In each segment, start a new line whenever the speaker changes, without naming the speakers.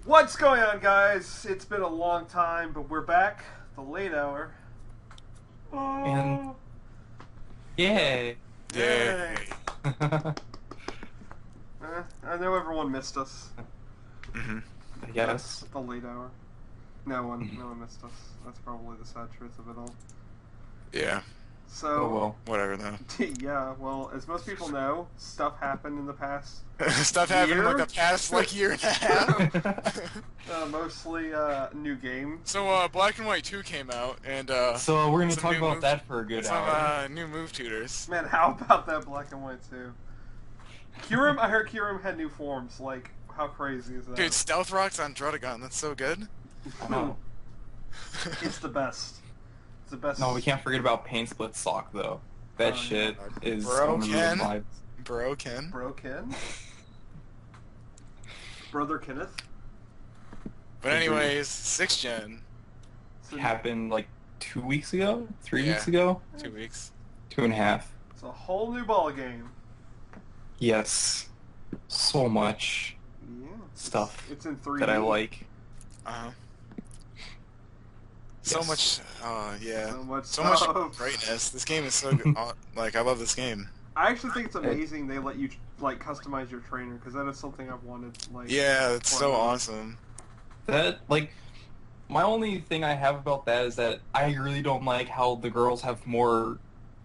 What's going on, guys? It's been a long time, but we're back. The late hour.
And
Oh,
yay!
yay!
Yay.
I know everyone missed us.
I guess.
The late hour. No one missed us. That's probably the sad truth of it all.
Yeah.
So,
Oh well.
Whatever though.
yeah. Well, as most people know, stuff happened in the past.
Stuff happened in
Year?
like the past year and a half.
Mostly new game.
So Black and White 2 came out and
So we're gonna
some
talk
new
about
move-
that for a good
some
hour.
new move tutors.
Man, how about that Black and White too? Kyurem, I heard Kyurem had new forms. Like, how crazy is that?
Dude, Stealth Rocks on Drudagon, that's so good.
I know.
It's the best. It's the best.
No, we can't forget about Pain Split Sock though. That
Oh,
shit
yeah.
is
Bro,
one of the
Ken.
vibes.
Bro, Ken.
Bro Ken? Brother Kenneth?
But anyways, 6th gen,
So
Happened like 2 weeks ago, 3
Yeah.
weeks ago,
2 weeks.
2.5.
it's a whole new ball game.
Yes, so much
Yeah.
stuff
It's in 3D.
that I like.
Uh-huh. So
Yes.
much, yeah.
So much
So
stuff.
much greatness. This game is so good. Like, I love this game.
I actually think it's amazing they let you like customize your trainer because that is something I've wanted. Like,
Yeah, it's
for
so
a while.
awesome.
That like my only thing I have about that is that I really don't like how the girls have more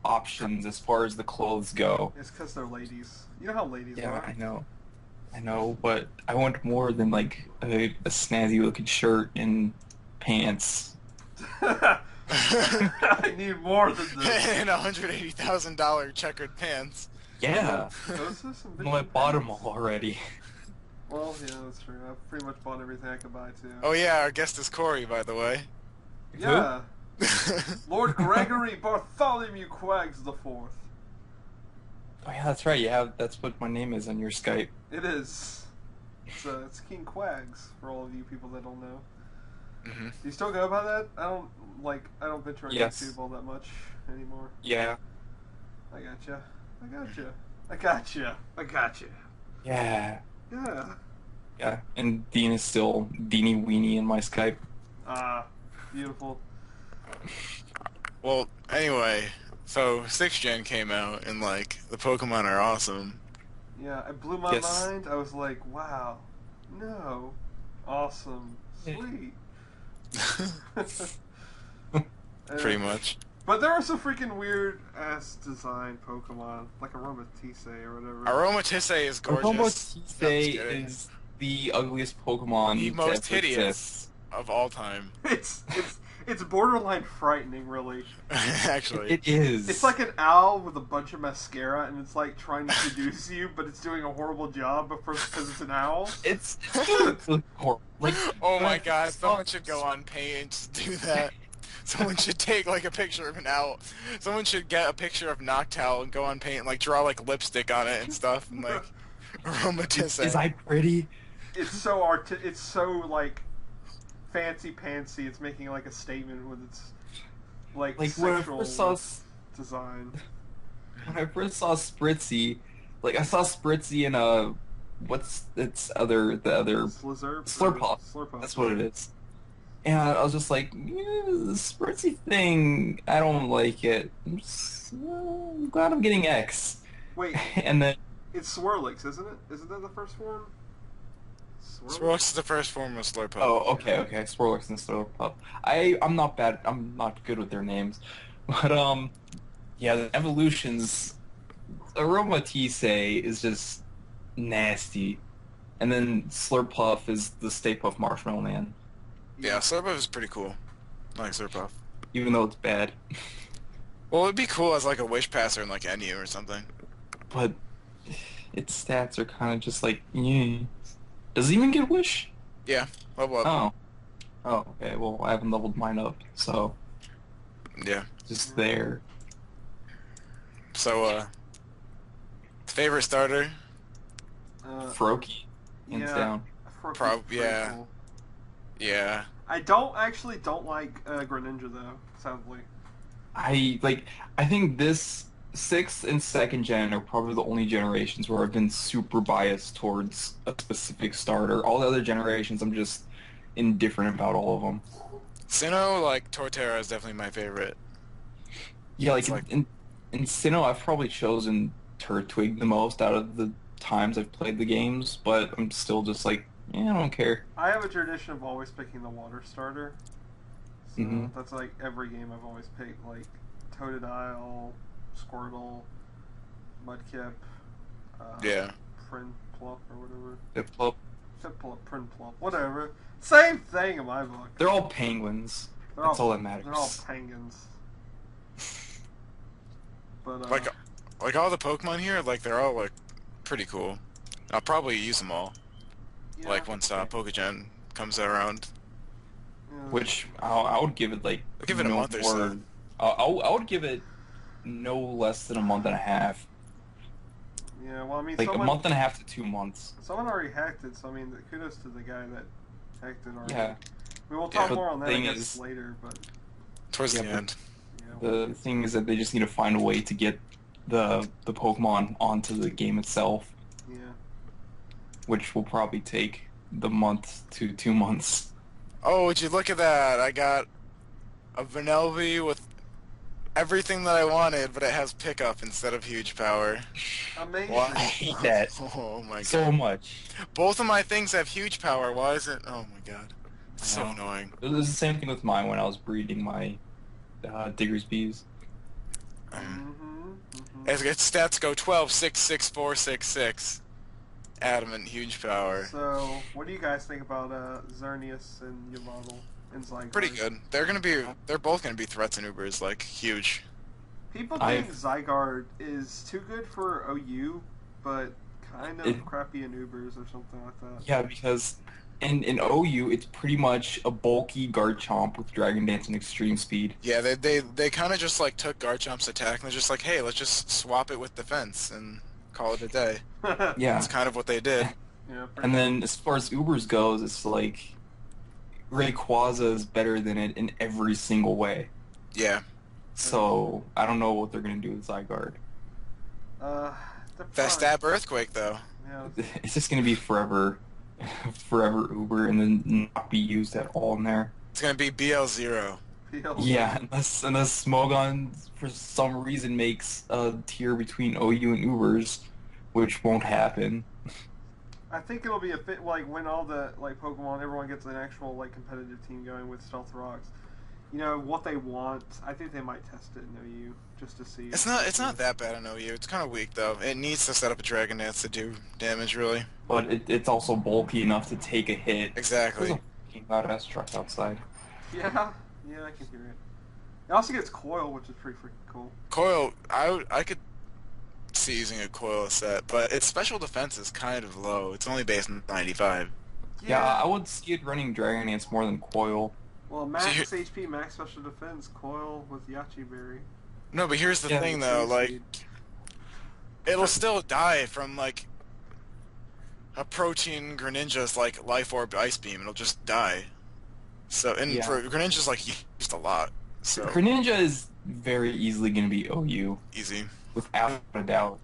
options as far as the clothes go.
It's because they're ladies. You know how ladies
Yeah,
are.
I know, but I want more than like a snazzy looking shirt and pants.
I need more than this.
And $180,000 checkered pants.
Yeah,
Those are some
no, I
bitchin'
bought them
pants.
all already.
Well, yeah, that's true. I've pretty much bought everything I could buy too.
Oh yeah, our guest is Corey, by the way.
Yeah. Lord Gregory Bartholomew Quags the Fourth.
Oh yeah, that's right. Yeah, that's what my name is on your Skype.
It is. It's KingQuags for all of you people that don't know.
Mhm.
Do you still go by that? I don't venture on
Yes.
YouTube all that much anymore.
Yeah,
I gotcha. I gotcha. I gotcha. I gotcha.
yeah,
Yeah.
yeah. And Dean is still Deanie Weenie in my Skype.
Ah, beautiful.
Well, anyway, so 6th gen came out, and like the Pokemon are awesome.
Yeah, it blew my
Yes.
mind. I was like, wow, no, awesome, sweet.
Pretty much.
But there are some freaking weird ass design Pokemon, like Aromatisse or whatever.
Aromatisse is gorgeous.
Aromatisse
That's good.
is the ugliest Pokemon
The
to
most
ever
hideous
exist.
of all time.
It's borderline frightening, really.
Actually.
It is.
It's like an owl with a bunch of mascara, and it's like trying to seduce you, but it's doing a horrible job because it's an owl.
It's really horrible. Like,
Oh my god,
oh,
someone should go on Paint and just do that. Someone should take like a picture of an owl. Someone should get a picture of Noctowl and go on Paint and like draw like lipstick on it and stuff and like Aromatisse.
Is I pretty?
It's so It's so like fancy pantsy. It's making like a statement with its like
Like when I
sexual
first saw
design.
Spritzy, like I saw Spritzy in a what's the other Slurpuff.
Slurpuff.
That's what it is. And I was just like, the Spritzy thing, I don't like it. I'm glad I'm getting X.
Wait,
And then
it's Swirlix, isn't it? Isn't that the first form?
Swirlix is the first form of Slurpuff.
okay, Swirlix and Slurpuff. I'm not bad. I'm not good with their names, but yeah, the evolutions. Aromatisse is just nasty, and then Slurpuff is the Stay Puft Marshmallow Man,
Yeah, Slurpuff is pretty cool. I like Slurpuff.
even though it's bad.
Well, it'd be cool as like a Wish Passer in like NU or something.
But its stats are kind of just like, yeah. Does it even get Wish?
Yeah, level up.
Oh, okay. Well, I haven't leveled mine up, so
Yeah.
just there.
So, favorite starter?
Froakie, hands down.
Froakie's pretty
yeah.
cool.
Yeah.
I don't like Greninja though. Sadly.
I think this 6th and 2nd gen are probably the only generations where I've been super biased towards a specific starter. All the other generations, I'm just indifferent about all of them.
Sinnoh, like, Torterra is definitely my favorite.
Yeah, like
It's like,
in Sinnoh, I've probably chosen Turtwig the most out of the times I've played the games, but I'm still just like, yeah, I don't care.
I have a tradition of always picking the water starter. So
Hmm.
that's like every game I've always picked, like Totodile, Squirtle, Mudkip,
yeah.
Prinplup or whatever.
Piplup.
Piplup, Prinplup, whatever. Same thing in my book.
They're all penguins. That's all that matters.
They're all penguins. But
Like all the Pokemon here, like, they're all, like, pretty cool. I'll probably use them all.
yeah,
Like, once Pokegen comes around.
yeah.
Which I would give it like
I'll give it a
no
month or so.
more. I would give it no less than a month and a half.
Yeah, well, I mean,
Like a
someone,
month and a half to 2 months.
someone already hacked it, so I mean, kudos to the guy that hacked it already.
Yeah.
I mean, we'll talk
Yeah.
more on that, I
Thing
guess,
is-
later, but
Towards
Yeah,
the
but-
end.
yeah.
The thing is that they just need to find a way to get the Pokemon onto the game itself,
Yeah.
which will probably take the month to 2 months.
Oh, would you look at that? I got a Vanellope with everything that I wanted, but it has pickup instead of huge power.
Amazing.
I hate that
Oh my god.
so much.
Both of my things have huge power. Why is it? Oh my god. It's so
I know.
annoying.
It was the same thing with mine when I was breeding my Diggersbees.
As its stats go 12, 6, 6, 4, 6, 6. Adamant, huge power.
So, what do you guys think about Xerneas and Yamato and Zygarde?
Pretty good. They're both gonna be threats and Ubers, like, huge.
People
I've-
think Zygarde is too good for OU, but kind of crappy in Ubers or something like that.
Yeah, because in OU, it's pretty much a bulky Garchomp with Dragon Dance and Extreme Speed.
Yeah, they kind of just, like, took Garchomp's attack and they're just like, hey, let's just swap it with defense and call it a day.
Yeah.
That's kind of what they did.
Yeah,
And then as far as Ubers goes, it's like Rayquaza is better than it in every single way.
Yeah.
So I don't know what they're gonna do with Zygarde.
they're
Fast
fine.
Stab Earthquake, though.
Yeah,
It's just gonna be forever Uber, and then not be used at all in there.
It's gonna be BL0.
PL.
Yeah, unless Smogon for some reason makes a tier between OU and Ubers, which won't happen.
I think it'll be a bit like when all the like Pokemon, everyone gets an actual like competitive team going with Stealth Rocks. You know what they want. I think they might test it in OU just to see.
It's not that bad in OU. It's kind of weak though. It needs to set up a Dragon Dance to do damage, really.
But it's also bulky enough to take a hit.
Exactly.
There's a fucking loud-ass truck outside.
Yeah, I can hear it. It also gets Coil, which is pretty freaking cool.
Coil, I could see using a Coil set, but its special defense is kind of low. It's only based on 95.
Yeah, I would see it running Dragon Dance more than Coil.
Well, max
So
HP, max special defense, Coil with Yachi Berry.
No, but here's the
Yeah,
thing though, like,
Speed.
it'll still die from, like, approaching Greninja's, like, Life Orb Ice Beam. It'll just die. So, and
Yeah.
for Greninja's, like, used a lot. So,
Greninja is very easily going to be OU,
easy.
without a doubt.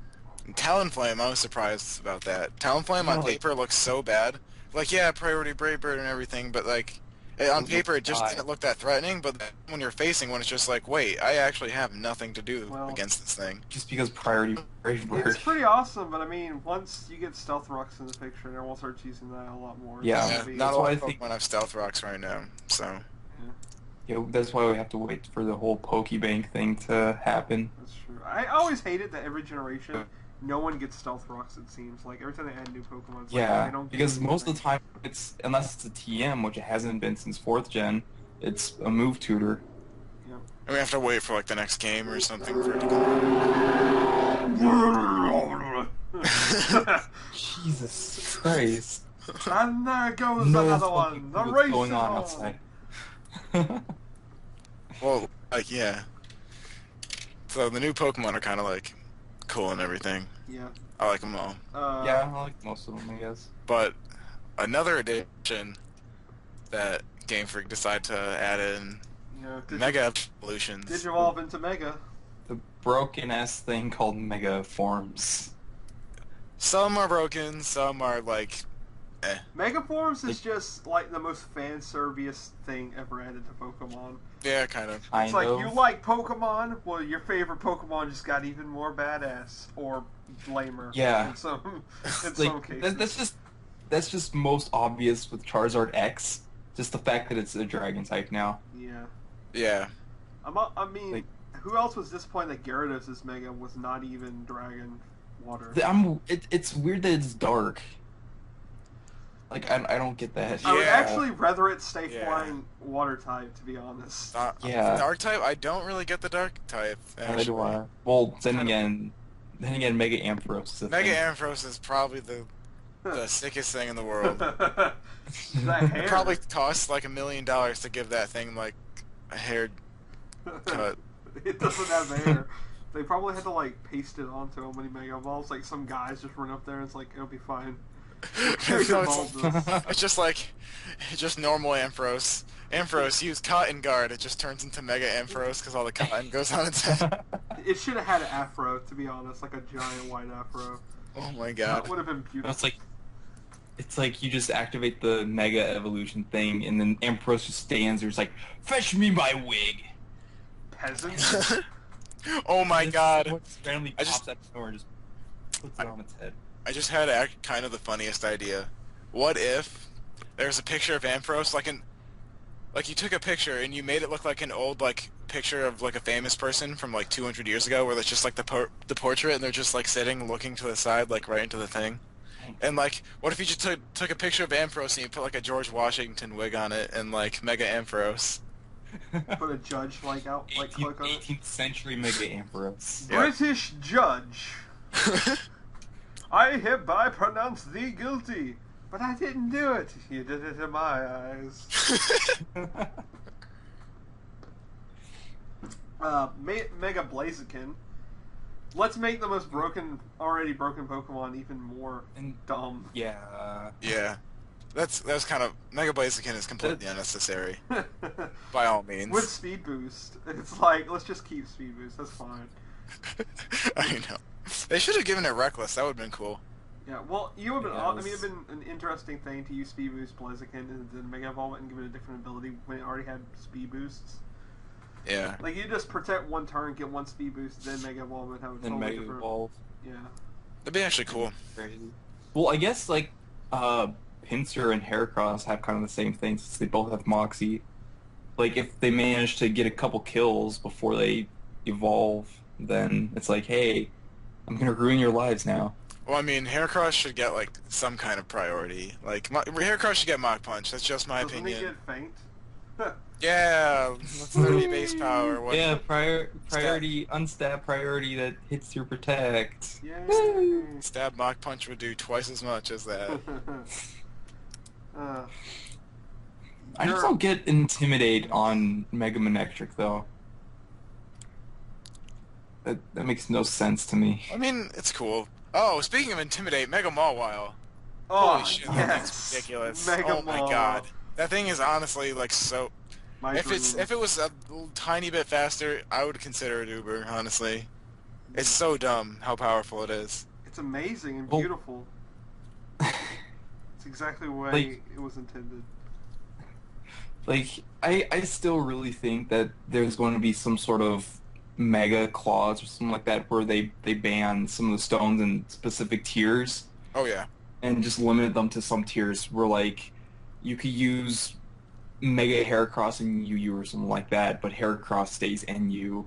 And Talonflame, I was surprised about that. Talonflame
Yeah,
on
like-
paper looks so bad. Like, yeah, priority Brave Bird and everything, but, like, on paper it just
die.
didn't look that threatening, but then when you're facing one, it's just like, wait, I actually have nothing to do
Well-
against this thing.
Just because priority Brave Bird.
It's pretty awesome, but I mean, once you get Stealth Rocks in the picture, and everyone starts using that a lot more.
Yeah,
it's
Yeah,
gonna be-
not
that's
a lot
why
of
I think-
Pokemon have Stealth Rocks right now, so...
Yeah, that's why we have to wait for the whole Pokebank thing to happen.
That's true. I always hated that every generation, no one gets Stealth Rocks. It seems like every time they add new Pokemon, it's like,
Yeah,
I don't get
because most of
anything.
the time, it's unless it's a TM, which it hasn't been since 4th gen, it's a move tutor.
And we have to wait for, like, the next game or something for it to come.
Jesus Christ.
And there goes
No
another
fucking
one. The
clue
race
what's going
is
on
on.
outside.
Well, like, yeah. So the new Pokemon are kind of, like, cool and everything.
Yeah.
I like them all.
Yeah, I like most of them, I guess.
But another addition that Game Freak decided to add in,
Yeah.
Mega Evolutions.
Digivolve into Mega.
broken ass thing called mega forms.
Some are broken, some are like, eh.
Megaforms is just like the most fan serviest thing ever added to Pokemon.
Yeah, kind of.
It's like, you like Pokemon? Well, your favorite Pokemon just got even more badass or lamer.
Yeah.
In some
Like,
cases.
that's just most obvious with Charizard X. Just the fact that it's a dragon type now.
Yeah.
Yeah.
I mean,
Like-
who else was disappointed that Gyarados' Mega was not even Dragon Water?
It's weird that it's dark. Like, I don't get that.
I would
Yeah.
actually rather it stay
Yeah.
flying Water type, to be honest.
Yeah.
Dark type? I don't really get the dark type,
Neither
actually.
do I. Well, then again, Mega Ampharos is a
Mega
thing.
Ampharos is probably the sickest thing in the world.
That hair.
Probably cost like $1 million to give that thing like a hair cut.
It doesn't have hair. They probably had to like paste it onto him when he Mega Evolves. Like some guys just run up there and it's like, it'll be fine.
No,
Evolve this.
it's just like, just normal Ampharos. Ampharos, use cotton guard. It just turns into Mega Ampharos because all the cotton goes on its head.
It should have had an afro, to be honest, like a giant white afro.
Oh my
That
god.
would have been beautiful.
It's like you just activate the Mega Evolution thing, and then Ampharos just stands there. It's like, fetch me my wig.
Peasant.
Oh my
Just
god.
randomly
I
pops
just-
out of nowhere and just puts it on its head.
I just had kind of the funniest idea. What if there's a picture of Ampharos, like you took a picture and you made it look like an old like picture of like a famous person from like 200 years ago, where it's just like the portrait and they're just like sitting looking to the side like right into the thing. And like, what if you just took a picture of Ampharos and you put like a George Washington wig on it and like Mega Ampharos?
Put a judge like out, like click on it.
18th century Mega Ampharos.
Yeah.
British judge. I hereby pronounce thee guilty, but I didn't do it. You did it in my eyes. Mega Blaziken. Let's make the most already broken Pokemon even more
And
dumb.
yeah,
Yeah. That's kind of Mega Blaziken is completely unnecessary by all means.
With Speed Boost, it's like, let's just keep Speed Boost. That's fine.
I know. They should have given it Reckless. That would have been cool.
Yeah, well, you would have been.
Yeah,
I mean, it'd been an interesting thing to use Speed Boost Blaziken and then Mega Evolve it and give it a different ability when it already had Speed Boosts.
Yeah.
Like, you just protect one turn, get one Speed Boost, then Mega Evolve and have a
then
totally
Mega
different.
Evolve.
Yeah.
That'd be actually cool.
Crazy. Well, I guess like Pinsir and Heracross have kind of the same thing since they both have Moxie. Like if they manage to get a couple kills before they evolve, then it's like, hey, I'm gonna ruin your lives now.
Well, I mean, Heracross should get like some kind of priority. Like Heracross should get Mach Punch. That's just my
Doesn't
opinion.
he get Faint?
Yeah, that's 30 base power. What?
Yeah, priority, unstab priority that hits your protect.
Yay!
Stab Mach Punch would do twice as much as that.
uh,
I just don't get Intimidate on Mega Manectric though. That makes no sense to me.
I mean, it's cool. Oh, speaking of Intimidate, Mega Mawile.
oh,
Holy shit, that
yes.
thing's ridiculous.
Mega
Oh my
Mall.
god. That thing is honestly like so...
My
If
dream.
it was a tiny bit faster, I would consider it Uber, honestly. It's so dumb how powerful it is.
It's amazing and
Well-
beautiful. It's exactly the way
Like-
it was intended.
Like, I still really think that there's going to be some sort of Mega Clause or something like that where they ban some of the stones in specific tiers
Oh yeah.
and just limit them to some tiers where, like, you could use Mega Heracross and UU or something like that, but Heracross stays NU.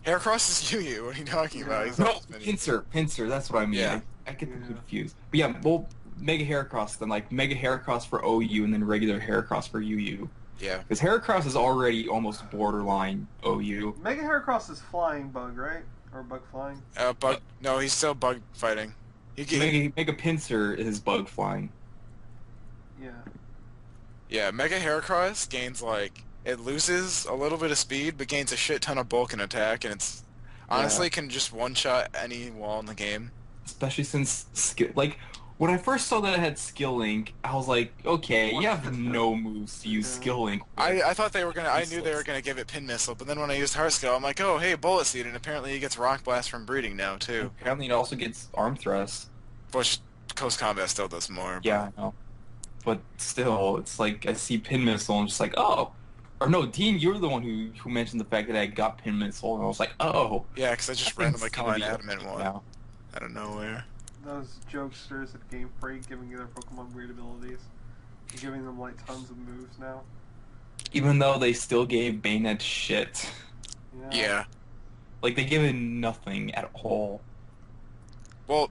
Heracross is Yu-Yu, what are you talking about? He's
No,
not as many.
Pinsir, that's what I mean.
Yeah.
I get them
Yeah.
confused. But yeah, well, Mega Heracross, then like Mega Heracross for OU and then regular Heracross for UU.
Yeah.
Because Heracross is already almost borderline OU.
Mega Heracross is flying bug, right? Or bug flying?
Bug... No, he's still bug fighting.
Mega Pinsir is bug flying.
Yeah.
Yeah, Mega Heracross gains, like... It loses a little bit of speed, but gains a shit ton of bulk and attack, and it's... Honestly, can just one-shot any wall in the game.
Especially since skill, like, When I first saw that it had skill link, I was like, okay, you have no moves to use skill link with.
I thought they were gonna. I knew they were gonna give it pin missile, but then when I used heart skill, I'm like, oh hey, bullet seed, and apparently he gets rock blast from breeding now too.
Apparently it also gets arm thrust.
Which close combat still does more.
Yeah, I know. But still, it's like I see pin missile and I'm just like, oh. Or no, Dean, you were the one who mentioned the fact that I got pin missile, and I was like, oh.
Yeah, because I just
That
randomly
thing's
call
gonna
an
be
adamant
epic
one
now.
out of nowhere.
Those jokesters at Game Freak giving their Pokemon weird abilities. Giving them like tons of moves now.
Even though they still gave Bayonet shit.
Yeah.
Like, they gave it nothing at all.
Well,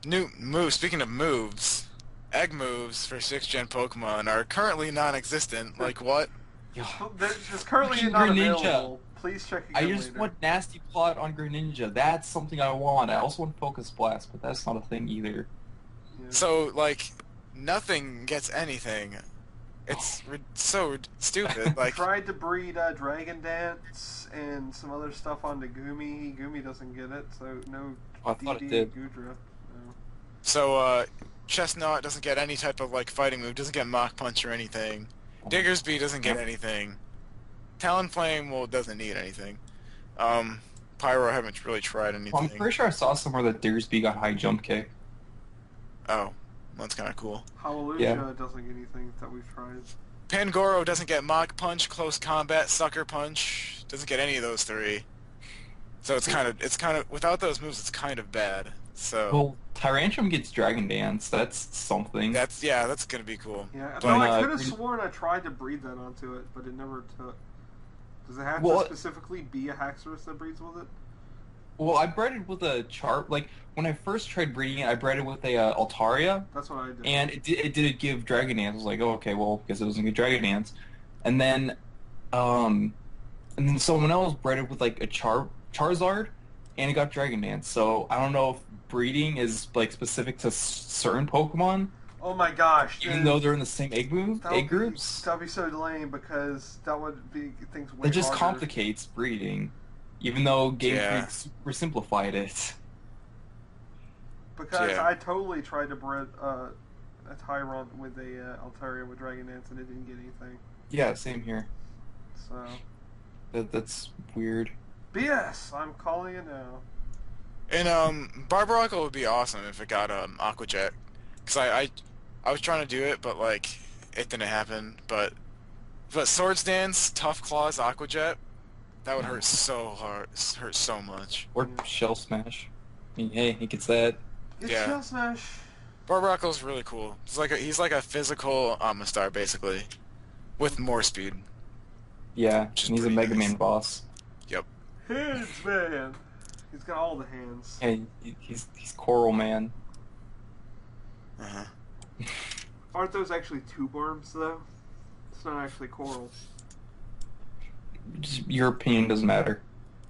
new moves. Speaking of moves, egg moves for 6th Gen Pokemon are currently non-existent. Like what?
They're just currently
Freaking
not
Greninja.
available. Please check
I
again
just
later.
want Nasty Plot on Greninja. That's something I want. I also want Focus Blast, but that's not a thing either.
Yeah.
So like, nothing gets anything. It's so stupid. Like,
Tried to breed Dragon Dance and some other stuff onto Gumi. Gumi doesn't get it, so no
I thought it
DD
did.
Gudra. No.
so Chestnut doesn't get any type of like fighting move. Doesn't get Mach Punch or anything. Diggersby doesn't get anything. Talonflame, well, doesn't need anything. Pyro, I haven't really tried anything.
I'm pretty sure I saw somewhere that Diggersby got high jump kick.
Oh, that's kind of cool.
Hallelujah
Yeah.
doesn't get anything that we've tried.
Pangoro doesn't get Mach Punch, Close Combat, Sucker Punch. Doesn't get any of those three. So it's kind of without those moves, it's kind of bad. So
Well, Tyrantrum gets Dragon Dance. That's something.
that's gonna be cool.
Yeah,
But,
no, I could have
Gren-
sworn I tried to breed that onto it, but it never took. Does it have
Well,
to specifically be a Haxorus that breeds with it?
Well, I bred it with a chart. Like, when I first tried breeding it, I bred it with a Altaria,
That's what I did.
and it did give Dragon Dance. I was like, oh, okay, well, because it doesn't get Dragon Dance. And then someone else bred it with, like, a Charizard, and it got Dragon Dance. So, I don't know if breeding is, like, specific to certain Pokemon,
Oh my gosh!
even
dude.
though they're in the same egg
That'd
groups.
That'd be so lame because that would be things way
That just
harder.
complicates breeding, even though Game
Yeah.
Freak super simplified it.
Because
Yeah.
I totally tried to breed a Tyrant with a Altaria with Dragon Dance and it didn't get anything.
Yeah, same here.
So
That's weird.
BS. I'm calling it now.
And Barbaracle would be awesome if it got Aqua Jet, because I was trying to do it, but like it didn't happen. But Swords Dance, Tough Claws, Aqua Jet, that would hurt so hard, hurt so much.
Or Shell Smash. I mean, hey, he gets that.
It's
Yeah.
Shell Smash.
Barbaracle's really cool. He's like a physical Amistar basically, with more speed.
Yeah,
Which is
and he's a
pretty
Mega
nice.
Man boss.
Hands, man. He's got all the hands.
Hey, he's Coral Man.
Uh-huh.
Aren't those actually tube worms though? It's not actually coral.
Just, your opinion doesn't matter.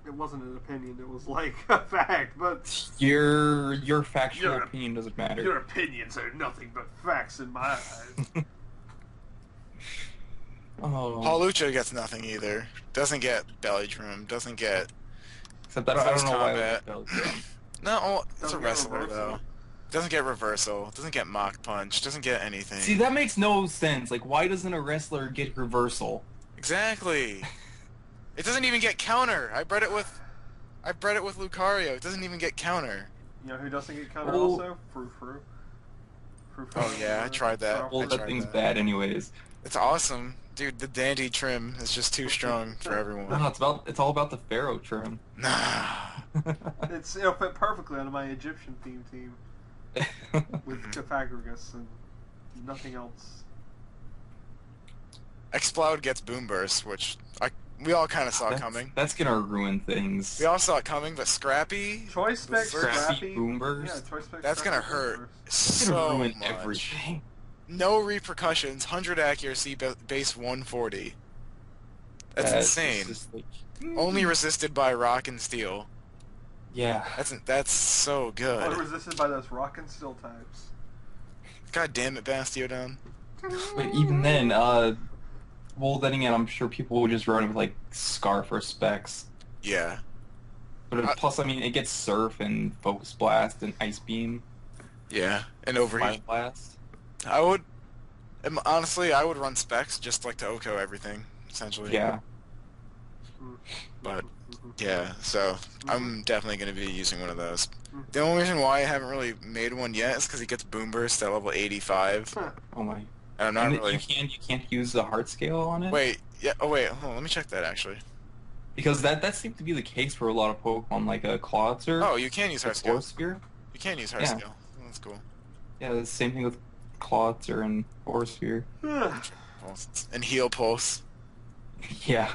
It wasn't an opinion. It was like a fact. But
Your factual
Your-
opinion doesn't matter.
your opinions are nothing but facts in my eyes.
Oh,
Hawlucha gets nothing either. Doesn't get Belly Drum. Doesn't get
except I don't
Close
know why.
combat.
I would go-
no. It's
Doesn't
a
get
wrestler
reversal.
though. Doesn't get reversal. Doesn't get Mach Punch. Doesn't get anything.
See, that makes no sense. Like, why doesn't a wrestler get reversal?
Exactly. It doesn't even get counter. I bred it with Lucario. It doesn't even get counter.
You know who doesn't get counter
Oh.
also? Frou Frou. Frou Frou.
Oh, yeah, I tried that.
Well,
I
that
tried
thing's
that.
bad anyways.
It's awesome, dude. The dandy trim is just too strong for everyone.
No, it's all about the Pharaoh trim.
Nah.
It'll fit perfectly on my Egyptian theme team with Pythagoras and nothing else.
Exploud gets Boom Burst, which we all kind of saw coming.
That's gonna ruin things.
We all saw it coming, but Scrappy,
Choice spec
Scrappy
Scrappy.
Boomers?
Yeah, choice spec
that's gonna
Scrappy
hurt
Boomers.
It's gonna
so
ruin
much.
everything.
No repercussions, 100 accuracy, base 140. That's
It's
insane.
just like-
Only resisted by rock and steel.
Yeah.
That's so good.
Only resisted by those rock and steel types.
God damn it, Bastiodon.
But even then, well, then again, I'm sure people would just run it with, like, Scarf or Specs.
Yeah.
But plus, I mean, it gets Surf and Focus Blast and Ice Beam.
Yeah, and
Fire
overheat.
Blast.
I would, honestly, I would run specs just like to OHKO everything, essentially.
Yeah.
But, yeah, so
Mhm.
I'm definitely going to be using one of those.
Mhm.
The only reason why I haven't really made one yet is because he gets boom burst at level 85,
Oh my.
and I'm not
And
really...
you can't use the heart scale on it
Wait, yeah, oh wait, hold on, let me check that actually.
because that seems to be the case for a lot of Pokemon, like a Clawitzer,
Oh, you can use heart
like
scale.
Force Sphere.
You can use heart
Yeah,
scale. That's cool.
yeah. The same thing with Clawitzer and Force Sphere.
And heal pulse.
Yeah.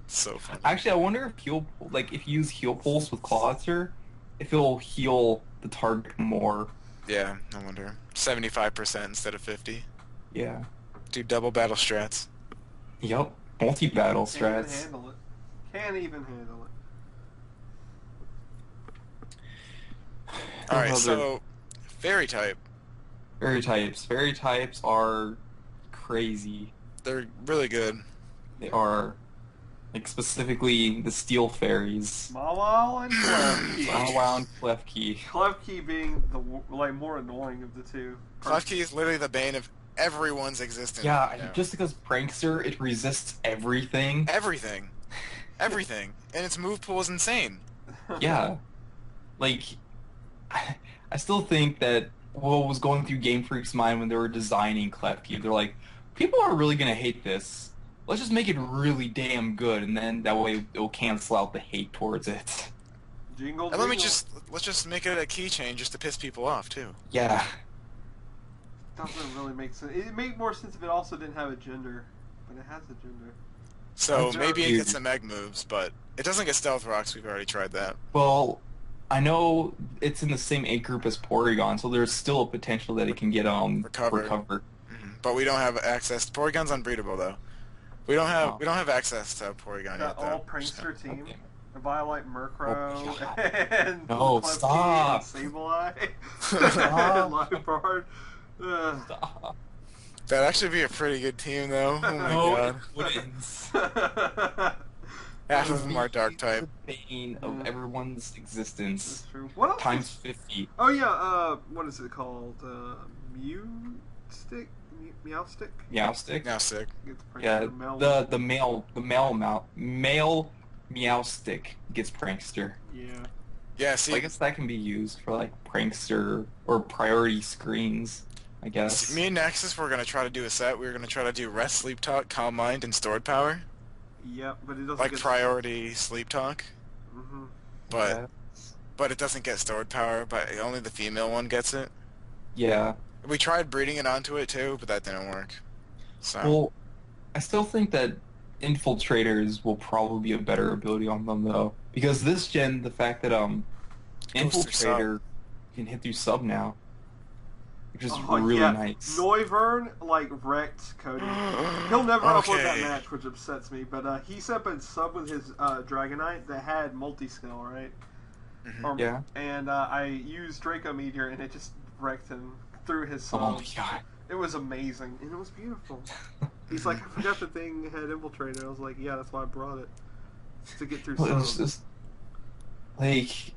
So funny.
Actually, I wonder if if you use Heal Pulse with Clawitzer, if it'll heal the target more.
Yeah, I wonder. 75% instead of 50.
Yeah.
Do double battle strats.
Yep. Multi-battle
Can't even
strats.
handle it. Can't even handle it.
Alright,
Other
so fairy type.
fairy types. Fairy types are crazy.
They're really good.
They are, like, specifically the Steel Fairies.
Mawile and Klefki.
Wow and Klefki.
Klefki being the more annoying of the two.
Klefki is literally the bane of everyone's existence.
Yeah,
right now.
just because Prankster, it resists everything.
Everything. Everything. And its move pool is insane.
Yeah. Like, I still think that what was going through Game Freak's mind when they were designing Klefki, they're like, people are really gonna hate this. Let's just make it really damn good, and then that way it'll cancel out the hate towards it.
Jingle,
And
jingle.
let's just make it a keychain just to piss people off too.
Yeah.
Doesn't really make sense. It'd make more sense if it also didn't have a gender, but it has a gender.
So
That's
maybe it
weird.
gets some egg moves, but it doesn't get stealth rocks. We've already tried that.
Well, I know it's in the same age group as Porygon, so there's still a potential that it can get
Recover. But we don't have access. Porygon's unbreedable though. We don't have access to Porygon
Got
yet though.
all prankster team.
Okay.
Violet, Murkrow,
Oh,
and
No,
Klefki
stop.
and Sableye,
Stop.
and Liepard.
Stop.
That'd actually be a pretty good team though. Oh my
No,
god.
it wouldn't.
Half of them are dark type.
The bane of everyone's existence.
That's true. What else?
Times 50.
Oh yeah. What is it called? Mew stick. Meow stick.
Meowstick?
Now sick.
Gets prankster.
Yeah,
Mel-
male Meowstick gets Prankster.
Yeah.
Yeah,
So
see,
I guess that can be used for like Prankster or priority screens, I guess.
me and Nexus were gonna try to do a set. We were gonna try to do rest, sleep talk, calm mind, and stored power,
Yep, but it doesn't
like
get
priority sleep talk.
Mm-hmm.
But it doesn't get stored power. But only the female one gets it.
Yeah.
We tried breeding it onto it too, but that didn't work. So
Well, I still think that Infiltrators will probably be a better ability on them though, because this gen, the fact that
Goes through
Infiltrator can hit through sub now, which is
Oh,
really
yeah.
nice.
Noivern wrecked Cody. He'll never upload that
Okay.
match, which upsets me. But he set up a sub with his Dragonite that had multi-skill, right?
Mhm.
Yeah.
And I used Draco Meteor, and it just wrecked him through his sub.
Oh my god.
It was amazing, and it was beautiful. He's like, I forgot the thing had Infiltrator. I was like, yeah, that's why I brought it. To get through
Well, it was
sub.
just like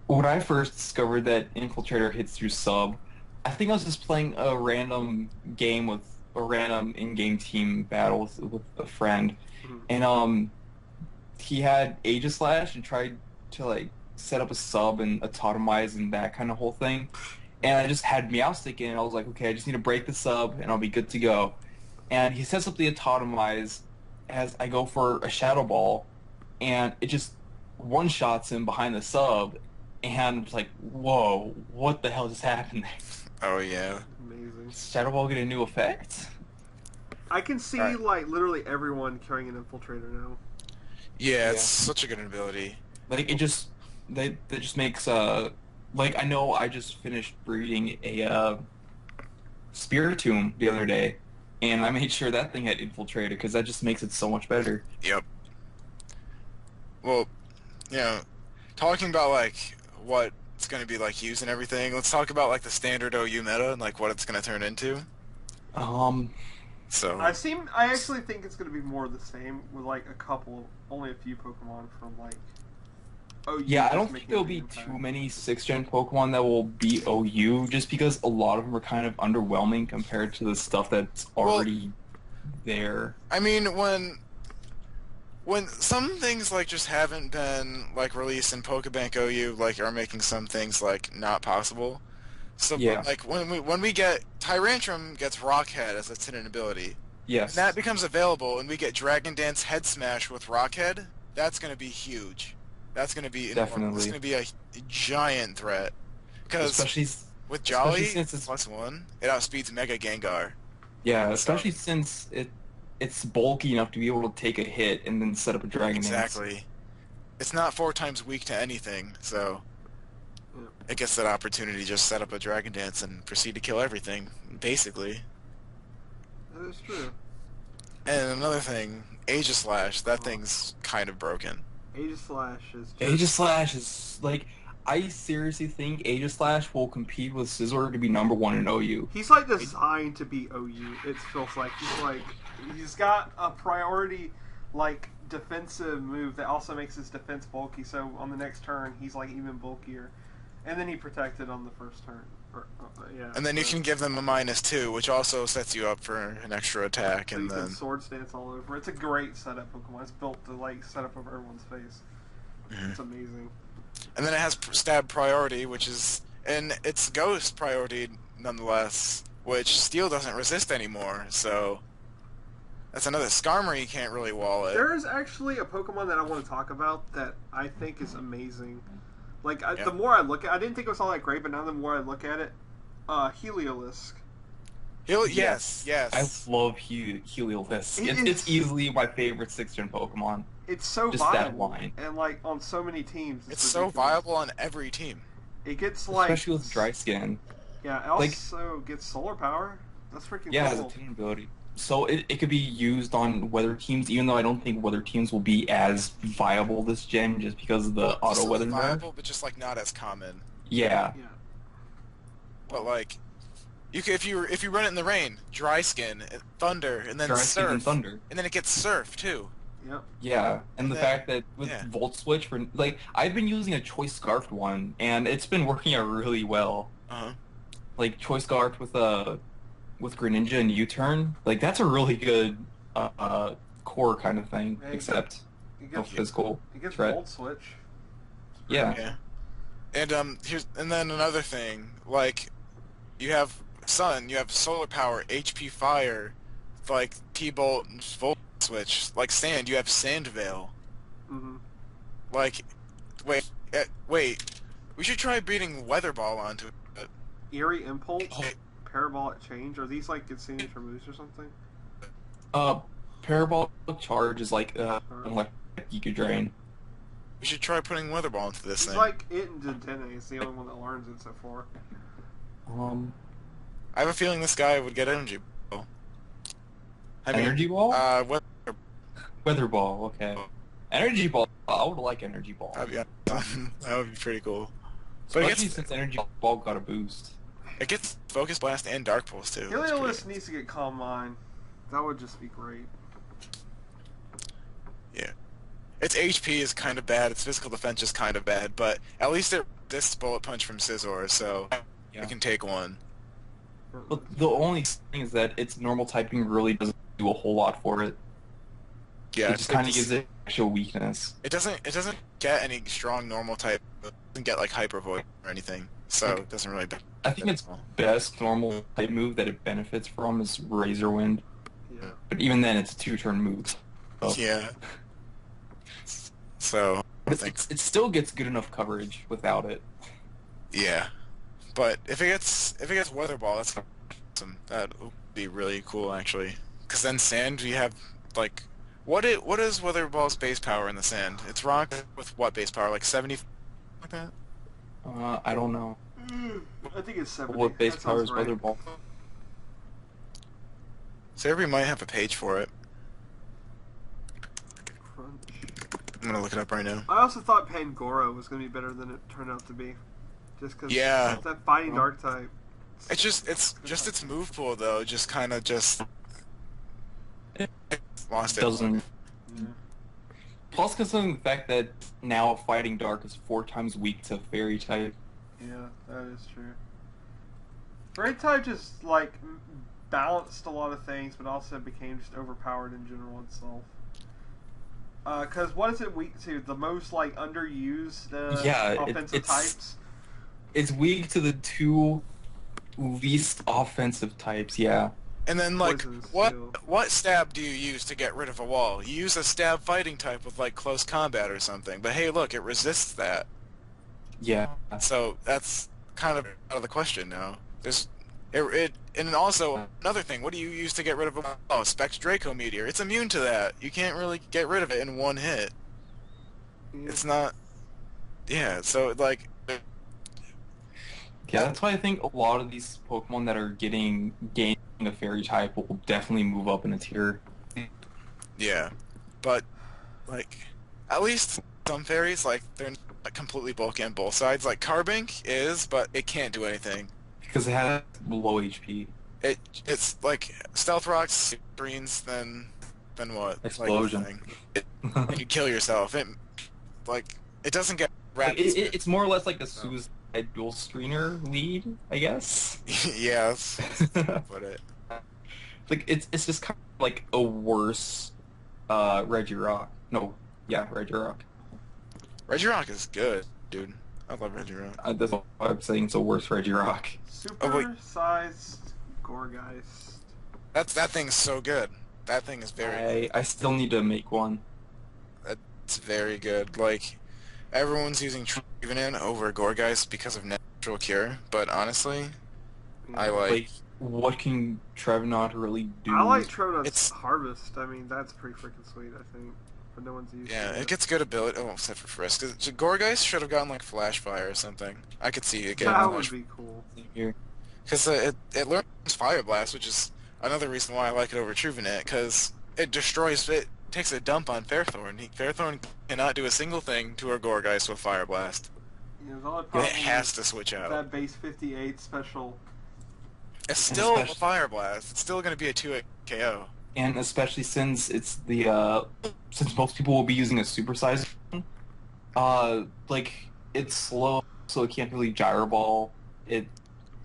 when I first discovered that Infiltrator hits through sub, I think I was just playing a random game with a random in-game team battle with a friend,
Mhm.
and he had Aegislash and tried to like set up a sub and autotomize and that kind of whole thing, and I just had Meowstick in. And I was like, okay, I just need to break the sub and I'll be good to go. And he sets up the autotomize as I go for a Shadow Ball, and it just one-shots him behind the sub, and I'm just like, whoa, what the hell just happened there?
Oh yeah.
Amazing.
Shadow Ball get a new effect?
I can see
Right.
like literally everyone carrying an Infiltrator now.
Yeah, it's
Yeah.
such a good ability.
Like, it just, that just makes, like, I know I just finished breeding a, Spiritomb the other day, and I made sure that thing had Infiltrator, because that just makes it so much better.
Yep. Well, you know, talking about like what it's gonna be like used and everything, let's talk about like the standard OU meta and like what it's gonna turn into. So
I actually think it's going to be more of the same with like only a few Pokemon from like OU
Yeah, I
just
don't
making
think there'll
a big
be
impact.
too many 6th-gen Pokemon that will be OU, just because a lot of them are kind of underwhelming compared to the stuff that's
Well,
already there.
I mean, when some things like just haven't been like released in Pokebank OU, like are making some things like not possible. So
Yeah.
like when we get Tyrantrum gets Rockhead as its hidden ability, and that
Yes,
becomes available, and we get Dragon Dance Head Smash with Rockhead, that's gonna be huge. That's gonna be enormous. It's
definitely.
gonna be a giant threat. Because
Especially,
with
especially
Jolly
since it's
+1, it outspeeds Mega Gengar.
yeah,
So
especially since it's bulky enough to be able to take a hit and then set up a Dragon Dance.
exactly, it's not 4 times weak to anything. So
Yeah.
it gets that opportunity to just set up a Dragon Dance and proceed to kill everything, basically.
That is true.
And another thing, Aegislash, that thing's kind of broken.
Aegislash is just...
Aegislash is like, I seriously think Aegislash will compete with Scizor to be #1 in OU.
He's like designed to be OU. It feels like he's got a priority like defensive move that also makes his defense bulky. So on the next turn, he's like even bulkier, and then he protected on the first turn. Yeah.
And then you
so-
can give them a -2, which also sets you up for an extra attack.
So
And
you can
then
Sword Stance all over. It's a great setup Pokemon. It's built to like set up over everyone's face.
Mhm.
It's amazing.
And then it has stab priority, which is, and it's ghost priority nonetheless, which steel doesn't resist anymore. So that's another Skarmory can't really wall it.
There is actually a Pokemon that I want to talk about that I think is amazing. Like
Yeah.
the more I look at, I didn't think it was all that great, but now the more I look at it, Heliolisk.
Yes.
I love Heliolisk.
It
It's
is-
easily my favorite 6th-gen Pokemon.
It's so
Just that
viable,
line.
and like on so many teams,
It's so
ridiculous.
viable on every team.
It gets like
Especially with Dry Skin.
Yeah, it
like-
also gets solar power. That's freaking
Yeah, it has
cool.
a tuning ability. So it could be used on weather teams, even though I don't think weather teams will be as viable this gen just because of the auto
Still
weather nerf.
viable, but just like not as common.
Yeah.
Yeah.
But like, you can, if you run it in the rain, dry skin, thunder, and then
Dry Skin
surf,
and Thunder.
and then it gets surf too.
Yep.
Yeah, and the
then-
fact that with
yeah.
Volt Switch, for like I've been using a Choice Scarfed one, and it's been working out really well.
Uh-huh.
Like Choice Scarfed with Greninja and U-turn, like that's a really good core kind of thing,
Yeah,
except
It
no
gets
physical
it gets
threat.
Volt Switch.
Yeah.
Yeah. And and then another thing, like, you have Sun, you have Solar Power, HP Fire, like T-Bolt, and Volt Switch. Like Sand, you have Sand Veil.
Mm-hmm.
Like, wait, we should try beating Weather Ball onto it.
Eerie Impulse,
Oh.
Parabolic Change. Are these like good signature moves or something?
Parabolic Charge is like an electric Giga Drain.
We should try putting Weather Ball into this
It's
thing.
like it and Dentene is the only one that learns it so far.
I have a feeling this guy would get Energy Ball.
Energy Ball?
Weather
Weather Ball, okay. Energy Ball, I would like Energy Ball.
That'd be, that would be pretty cool. But
Especially since Energy Ball got a boost.
it gets Focus Blast and Dark Pulse too. That's pretty-
Heliolisk needs to get Calm Mind. That would just be great.
Yeah. Its HP is kind of bad, its physical defense is kind of bad, but at least it resists Bullet Punch from Scizor, so
Yeah.
we can take one.
But the only thing is that its normal typing really doesn't do a whole lot for it.
Yeah,
It just kind of gives it actual weakness.
It doesn't get any strong normal type. It doesn't get like Hyper Voice or anything, so it doesn't really.
I think its best normal type move that it benefits from is Razor Wind.
Yeah.
But even then, it's a 2-turn move. So.
Yeah. So I
But
think
it still gets good enough coverage without it.
yeah, but if it gets Weather Ball, that's awesome. That would be really cool actually. Because then Sand, we have like. What is Weather Ball's base power in the Sand? It's rock with what base power? Like 70? Like that?
I don't know.
I think it's 70.
What base
That
power
sounds
is Weather
right.
Ball?
So everybody might have a page for it.
Crunch.
I'm gonna look it up right now.
I also thought Pangoro was going to be better than it turned out to be. Just because
Yeah.
that fighting dark type.
It's just its move pool though, just lost it.
Doesn't.
Yeah.
Plus, considering the fact that now Fighting Dark is 4 times weak to Fairy type.
Yeah, that is true. Fairy type just like balanced a lot of things, but also became just overpowered in general itself. Because what is it weak to? The most like underused
Yeah,
offensive types.
it's weak to the 2 least offensive types. Yeah.
And then, like,
Poison
what
steel.
what stab do you use to get rid of a wall? You use a stab fighting type with, like, close combat or something. But hey, look, it resists that.
Yeah.
So that's kind of out of the question now. And also, another thing, what do you use to get rid of a wall? Oh, Specs Draco Meteor. It's immune to that. You can't really get rid of it in one hit.
Yeah.
It's not... Yeah, so, like...
Yeah, that's why I think a lot of these Pokemon that are gaining a Fairy type will definitely move up in a tier.
Yeah. But, like, at least some fairies, like, they're not completely bulky on both sides. Like, Carbink is, but it can't do anything.
Because it has low HP.
It's like Stealth Rocks, greens, then what?
Explosion.
Like, you kill yourself. It doesn't get
Like,
rapid.
it's more or less like a suicide dual screener lead, I guess.
Yeah, that's put it.
Like it's just kind of like a worse Regirock. No, yeah, Regirock.
Regirock is good, dude. I love Regirock.
That's why I'm saying it's a worse Regirock.
Super-sized Gorgeist.
That thing's so good. That thing is very.
I still need to make one.
It's very good. Like, everyone's using Trevenant over Gourgeist because of natural cure, but honestly, I like
what can Trevenant really do?
I like Trevenant's
It's-
Harvest. I mean, that's pretty freaking sweet, I think. But no one's used
Yeah,
it.
it gets good ability. Oh, except for Frisk. Gourgeist should have gotten like Flash Fire or something. I could see it getting
That
Flash
would be cool.
Here.
because it learns Fire Blast, which is another reason why I like it over Trevenant, because it destroys. It takes a dump on Fairthorn. Fairthorn cannot do a single thing to a Gourgeist with Fire Blast.
You know, the only
It
problem
has
is
to switch out.
that base 58 special.
It's still a
especially-
Fire Blast. It's still going to be a 2-hit KO.
And especially since it's the since most people will be using a supersized one, like it's slow, so it can't really gyro ball. It can,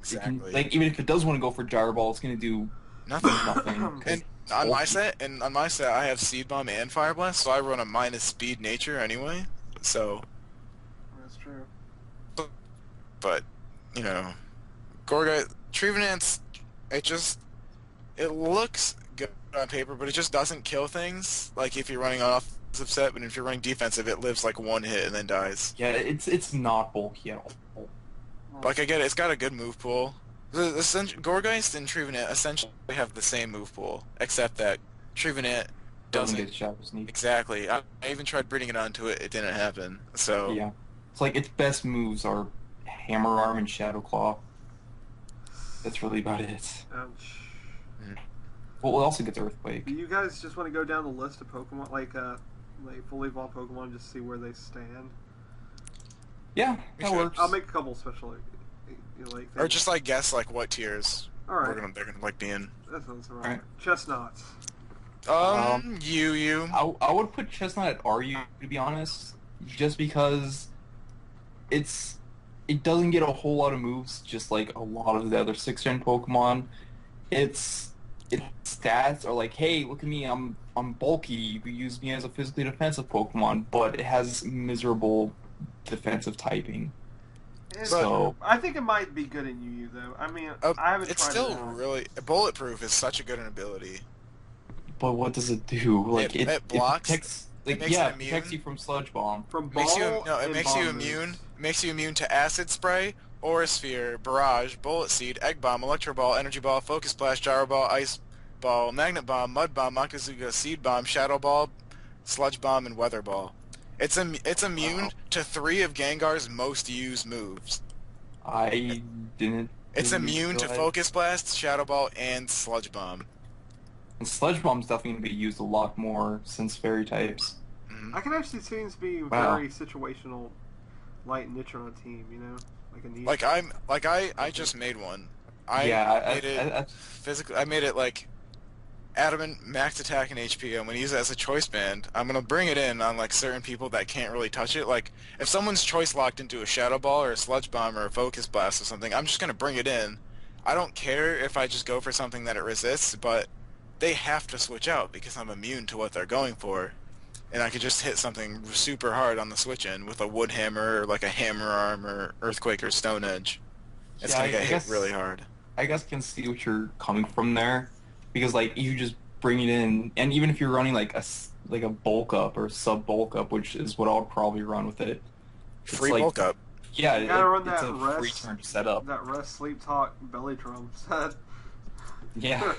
Exactly.
like even if it does want to go for gyro ball, it's gonna do
Nothing.
nothing. 'cause
And
it's
on my
bulky.
set, I have Seed Bomb and Fire Blast, so I run a minus speed nature anyway. So,
That's true.
but you know, Trevenant's, it looks good on paper, but it just doesn't kill things. Like if you're running on offensive set, but if you're running defensive, it lives like one hit and then dies.
Yeah, it's not bulky at all.
Like I get it, it's got a good move pool. Gourgeist and Trevenant essentially have the same move pool, except that Trevenant
Doesn't
doesn't.
get shadow sneak.
Exactly. I even tried breeding it onto it. It didn't happen. So
Yeah, it's like its best moves are Hammer Arm and Shadow Claw. That's really about it.
Ouch.
Well, it also gets Earthquake.
Do you guys just want to go down the list of Pokemon, like fully evolved Pokemon, just see where they stand?
Yeah,
We
that
should.
works.
I'll make a couple special, like
or just like guess like what tiers
All right,
they're gonna like be in.
that sounds alright.
Alright.
Chestnuts.
You.
I would put Chestnut at RU, to be honest, just because it doesn't get a whole lot of moves, just like a lot of the other 6th-gen Pokemon. Its stats are like, hey, look at me, I'm bulky, you could use me as a physically defensive Pokemon, but it has miserable defensive typing. So
I think it might be good in UU though. I mean, I haven't
It's
tried
still
it out.
really bulletproof is such a good an ability.
but what does it do? Like
It blocks.
protects, like,
makes it
yeah, it
immune.
protects you from Sludge Bomb.
From
It makes you
ball
no. It
and
makes you
bomb
immune.
moves.
Makes you immune to Acid Spray, Aura Sphere, Barrage, Bullet Seed, Egg Bomb, Electro Ball, Energy Ball, Focus Blast, Gyro Ball, Ice Ball, Magnet Bomb, Mud Bomb, Makazuga, Seed Bomb, Shadow Ball, Sludge Bomb, and Weather Ball. It's immune to 3 of Gengar's most used moves.
I didn't.
It's
really
immune to
realize-
Focus Blast, Shadow Ball, and Sludge Bomb.
And Sludge Bomb's definitely going to be used a lot more since Fairy types.
I can actually see it to be
Wow.
very situational, light niche on a team. You know, like a niche.
I just made one. I
Yeah,
made it
I-
physically. I made it like adamant max attack and HP. I'm gonna use it as a choice band. I'm gonna bring it in on like certain people that can't really touch it. Like if someone's choice locked into a Shadow Ball or a Sludge Bomb or a Focus Blast or something, I'm just gonna bring it in. I don't care if I just go for something that it resists, but they have to switch out because I'm immune to what they're going for. And I could just hit something super hard on the switch in with a Wood Hammer or like a Hammer Arm or Earthquake or Stone Edge. It's
Yeah,
gonna get
I
hit
guess
really hard.
I guess I can see what you're coming from there, because like you just bring it in, and even if you're running like like a bulk up or sub bulk up, which is what I would probably run with it. It's
Free
like,
bulk up.
Yeah,
You gotta run
it's
that
a free turn setup.
that rest, sleep, talk, belly drum set.
Yeah.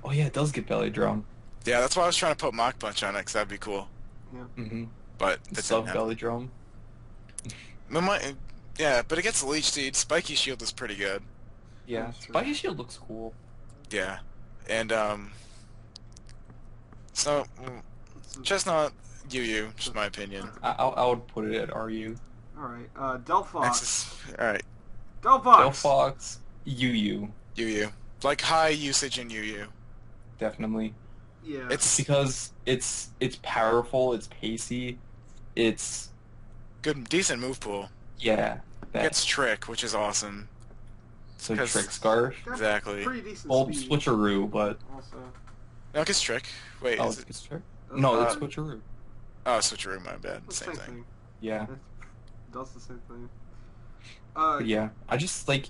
Oh yeah, it does get belly drum.
Yeah, that's why I was trying to put Mach Punch on it, 'cause that'd be cool.
Mm-hmm.
But that
Sub
didn't happen.
belly drum.
Yeah, but it gets Leech Seed. Spiky Shield is pretty good.
Yeah,
That's true.
Spiky Shield looks cool.
Yeah, and so Chestnut, Yu, just my opinion.
I would put it at RU.
Alright, Delphox.
All right,
Delphox!
Delphox, Yu,
Yu, like high usage in Yu.
definitely.
Yeah.
It's
Because it's powerful, it's pacey, it's
good, decent move pool.
yeah.
It's Trick, which is awesome.
So
'cause-
Trick Scarf.
Got
Exactly.
Pretty decent
Well,
speed.
switcheroo, but
Also.
No, it gets Trick. Wait,
oh,
is it?
it's Trick. No, it's
Uh,
switcheroo.
Oh, Switcheroo, my bad.
The
Same thing.
Yeah,
It does the same thing.
but yeah. I just like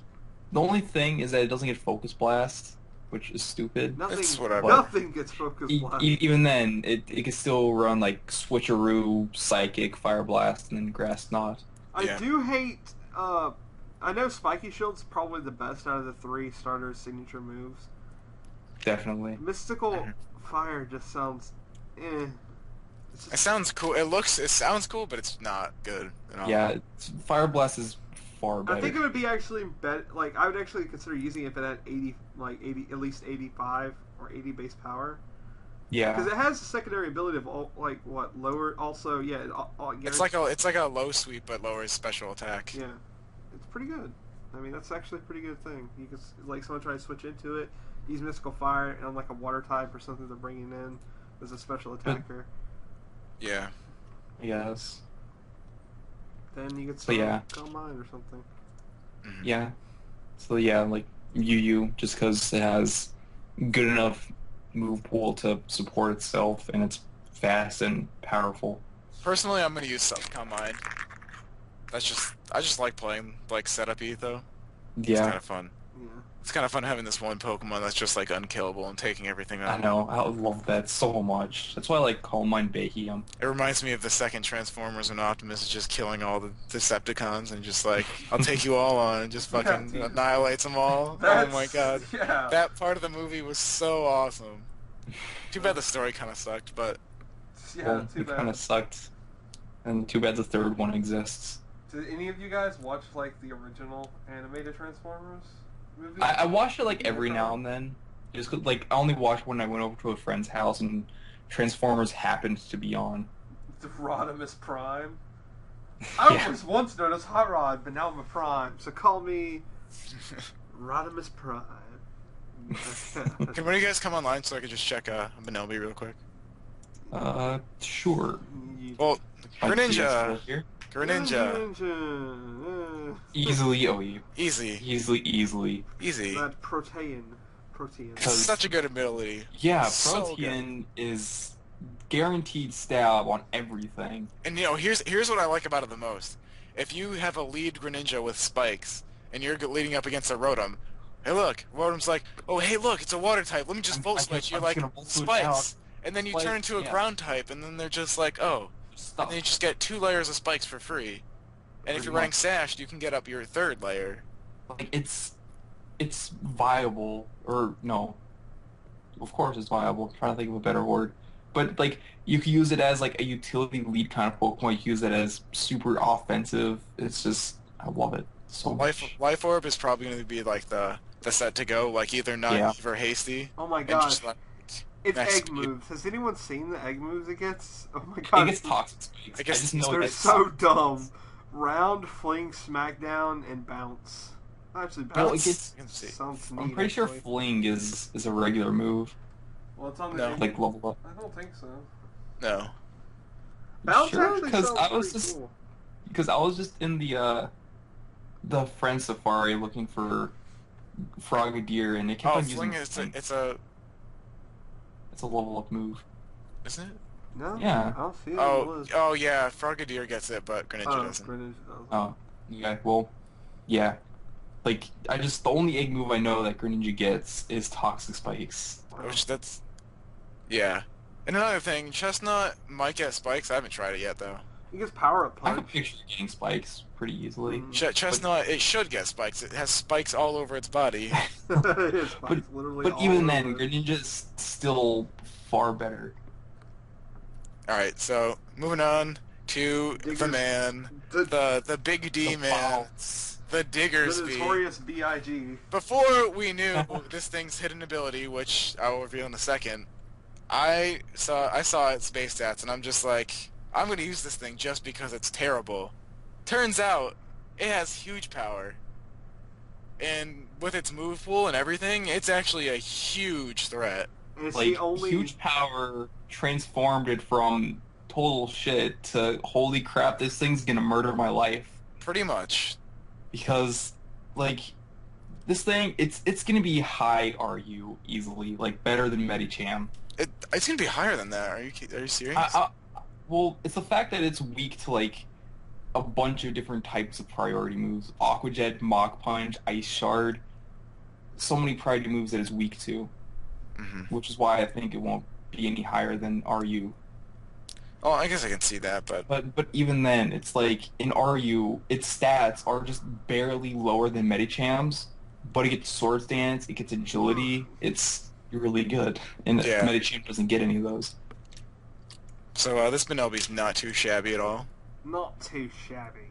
the only thing is that it doesn't get Focus Blast, which is stupid.
It's
Nothing,
whatever.
nothing gets focus blast.
Even then, it can still run like switcheroo, psychic, fire blast, and then grass knot.
I
Yeah.
do hate, I know Spiky Shield's probably the best out of the three starter signature moves.
Definitely.
Mystical Fire just sounds, It's
It
just,
sounds cool. It sounds cool, but it's not good at all.
Yeah, fire blast is far better.
I think it would be actually better, like, I would actually consider using it if it had 80, at least 85 or 80 base power.
Yeah.
Because it has a secondary ability of, lower, also, yeah.
It's like a low sweep but lowers special attack.
Yeah. It's pretty good. I mean, that's actually a pretty good thing. You can, like, someone try to switch into it, use Mystical Fire, and like a water type or something they're bringing in as a special attacker.
Yeah.
Yes.
Then you could
So, yeah.
Calm Mind or something.
Mhm.
Yeah. So yeah, like Yu, just because it has good enough move pool to support itself, and it's fast and powerful.
Personally, I'm gonna use Self-Calm Mind. I just like playing like setup-y though. It's
Yeah.
kind of fun.
Yeah.
It's kind of fun having this one Pokemon that's just like unkillable and taking everything
I
out.
know. I love that so much. That's why I like Calm Mind Bahium.
It reminds me of the second Transformers when Optimus is just killing all the Decepticons and just like, I'll take you all on and just fucking
dude.
annihilates them all. Oh
That's,
my god.
Yeah.
That part of the movie was so awesome. Too bad the story kind of sucked, but
Yeah,
Well,
too
it
bad.
kind of sucked. And too bad the third one exists.
Did any of you guys watch, like, the original animated Transformers movie?
I watch it like every now and then. Just 'cause, like, I only watched when I went over to a friend's house and Transformers happened to be on.
The Rodimus Prime. I
Yeah.
was once known as Hot Rod, but now I'm a Prime, so call me Rodimus Prime.
can one of you guys come online so I could just check Benelby real quick?
Sure.
Well,
My
Greninja,
PS4 here.
Greninja,
Easily,
easy,
easily.
easy.
That protein.
It's such a good ability.
Yeah,
So
Protean is guaranteed stab on everything.
And you know, here's what I like about it the most. If you have a lead Greninja with spikes, and you're leading up against a Rotom, hey look, Rotom's like, oh hey look, it's a water type, let me just Volt Switch. You're
I'm
like,
just gonna Volt Switch
spikes.
out.
And then you
Spikes,
turn into a
yeah.
ground type, and then they're just like, oh.
Stuff.
And then you just get 2 layers of spikes for free. And if
Pretty
you're running
much.
Sashed, you can get up your 3rd layer.
Like it's viable, or no, of course it's viable. I'm trying to think of a better word, but like you can use it as like a utility lead kind of Pokemon. You can use it as super offensive. It's just I love it so much.
Life Orb is probably going to be like the set to go, like either Naive or Hasty.
Oh my
And
god.
just like,
It's
max
egg
speed.
moves. Has anyone seen the egg moves it gets? Oh my
It
god.
gets toxic spikes.
I guess
just know
They're
that's
so dumb. Round, fling, smackdown, and bounce. Actually,
Well, it
bounce
gets.
You can see.
sounds neat.
I'm pretty sure
actually.
fling is a regular move,
Well, it's on the
No.
like level up.
I don't think so.
No.
Bounce
Sure,
actually
because
sounds
I was
pretty
just
cool.
because I was just in the friend safari looking for Frogadier, and it kept
Oh,
on
fling
using
is
fling.
it's a
It's a level up move.
isn't it?
No,
Yeah.
I don't see it. on the list.
Oh yeah, Frogadier gets it, but Greninja doesn't.
Greninja does.
Oh, yeah. Well, yeah. Like the only egg move I know that Greninja gets is Toxic Spikes.
Wow.
Which that's yeah. And another thing, Chestnut might get spikes. I haven't tried it yet though.
He gets power up
I
punch.
can picture it getting spikes pretty easily.
Chestnut, it should get spikes. It has spikes all over its body.
His
But
spikes literally
but
all
even
over
then,
it.
Greninja's still far better.
All right, so moving on to the
Diggers-
man,
the
the big D
The
man,
bounce.
the Diggersby.
notorious B.I.G.
Before we knew this thing's hidden ability, which I will reveal in a second, I saw its base stats, and I'm just like, I'm gonna use this thing just because it's terrible. Turns out, it has huge power, and with its move pool and everything, it's actually a huge threat.
And it's
Like
the only
huge power transformed it from total shit to holy crap, this thing's gonna murder my life.
Pretty much.
Because like this thing, it's gonna be high RU easily, like better than Medicham.
It's gonna be higher than that. Are you serious?
Well, it's the fact that it's weak to like a bunch of different types of priority moves: Aqua Jet, Mach Punch, Ice Shard. So many priority moves that it's weak to,
Mm-hmm.
which is why I think it won't be any higher than RU.
Oh, I guess I can see that, but
But even then, it's like in RU, its stats are just barely lower than Medicham's, but it gets Sword Dance, it gets Agility, it's really good, and
Yeah.
Medicham doesn't get any of those.
so this Benelby's not too shabby at all.
not too shabby.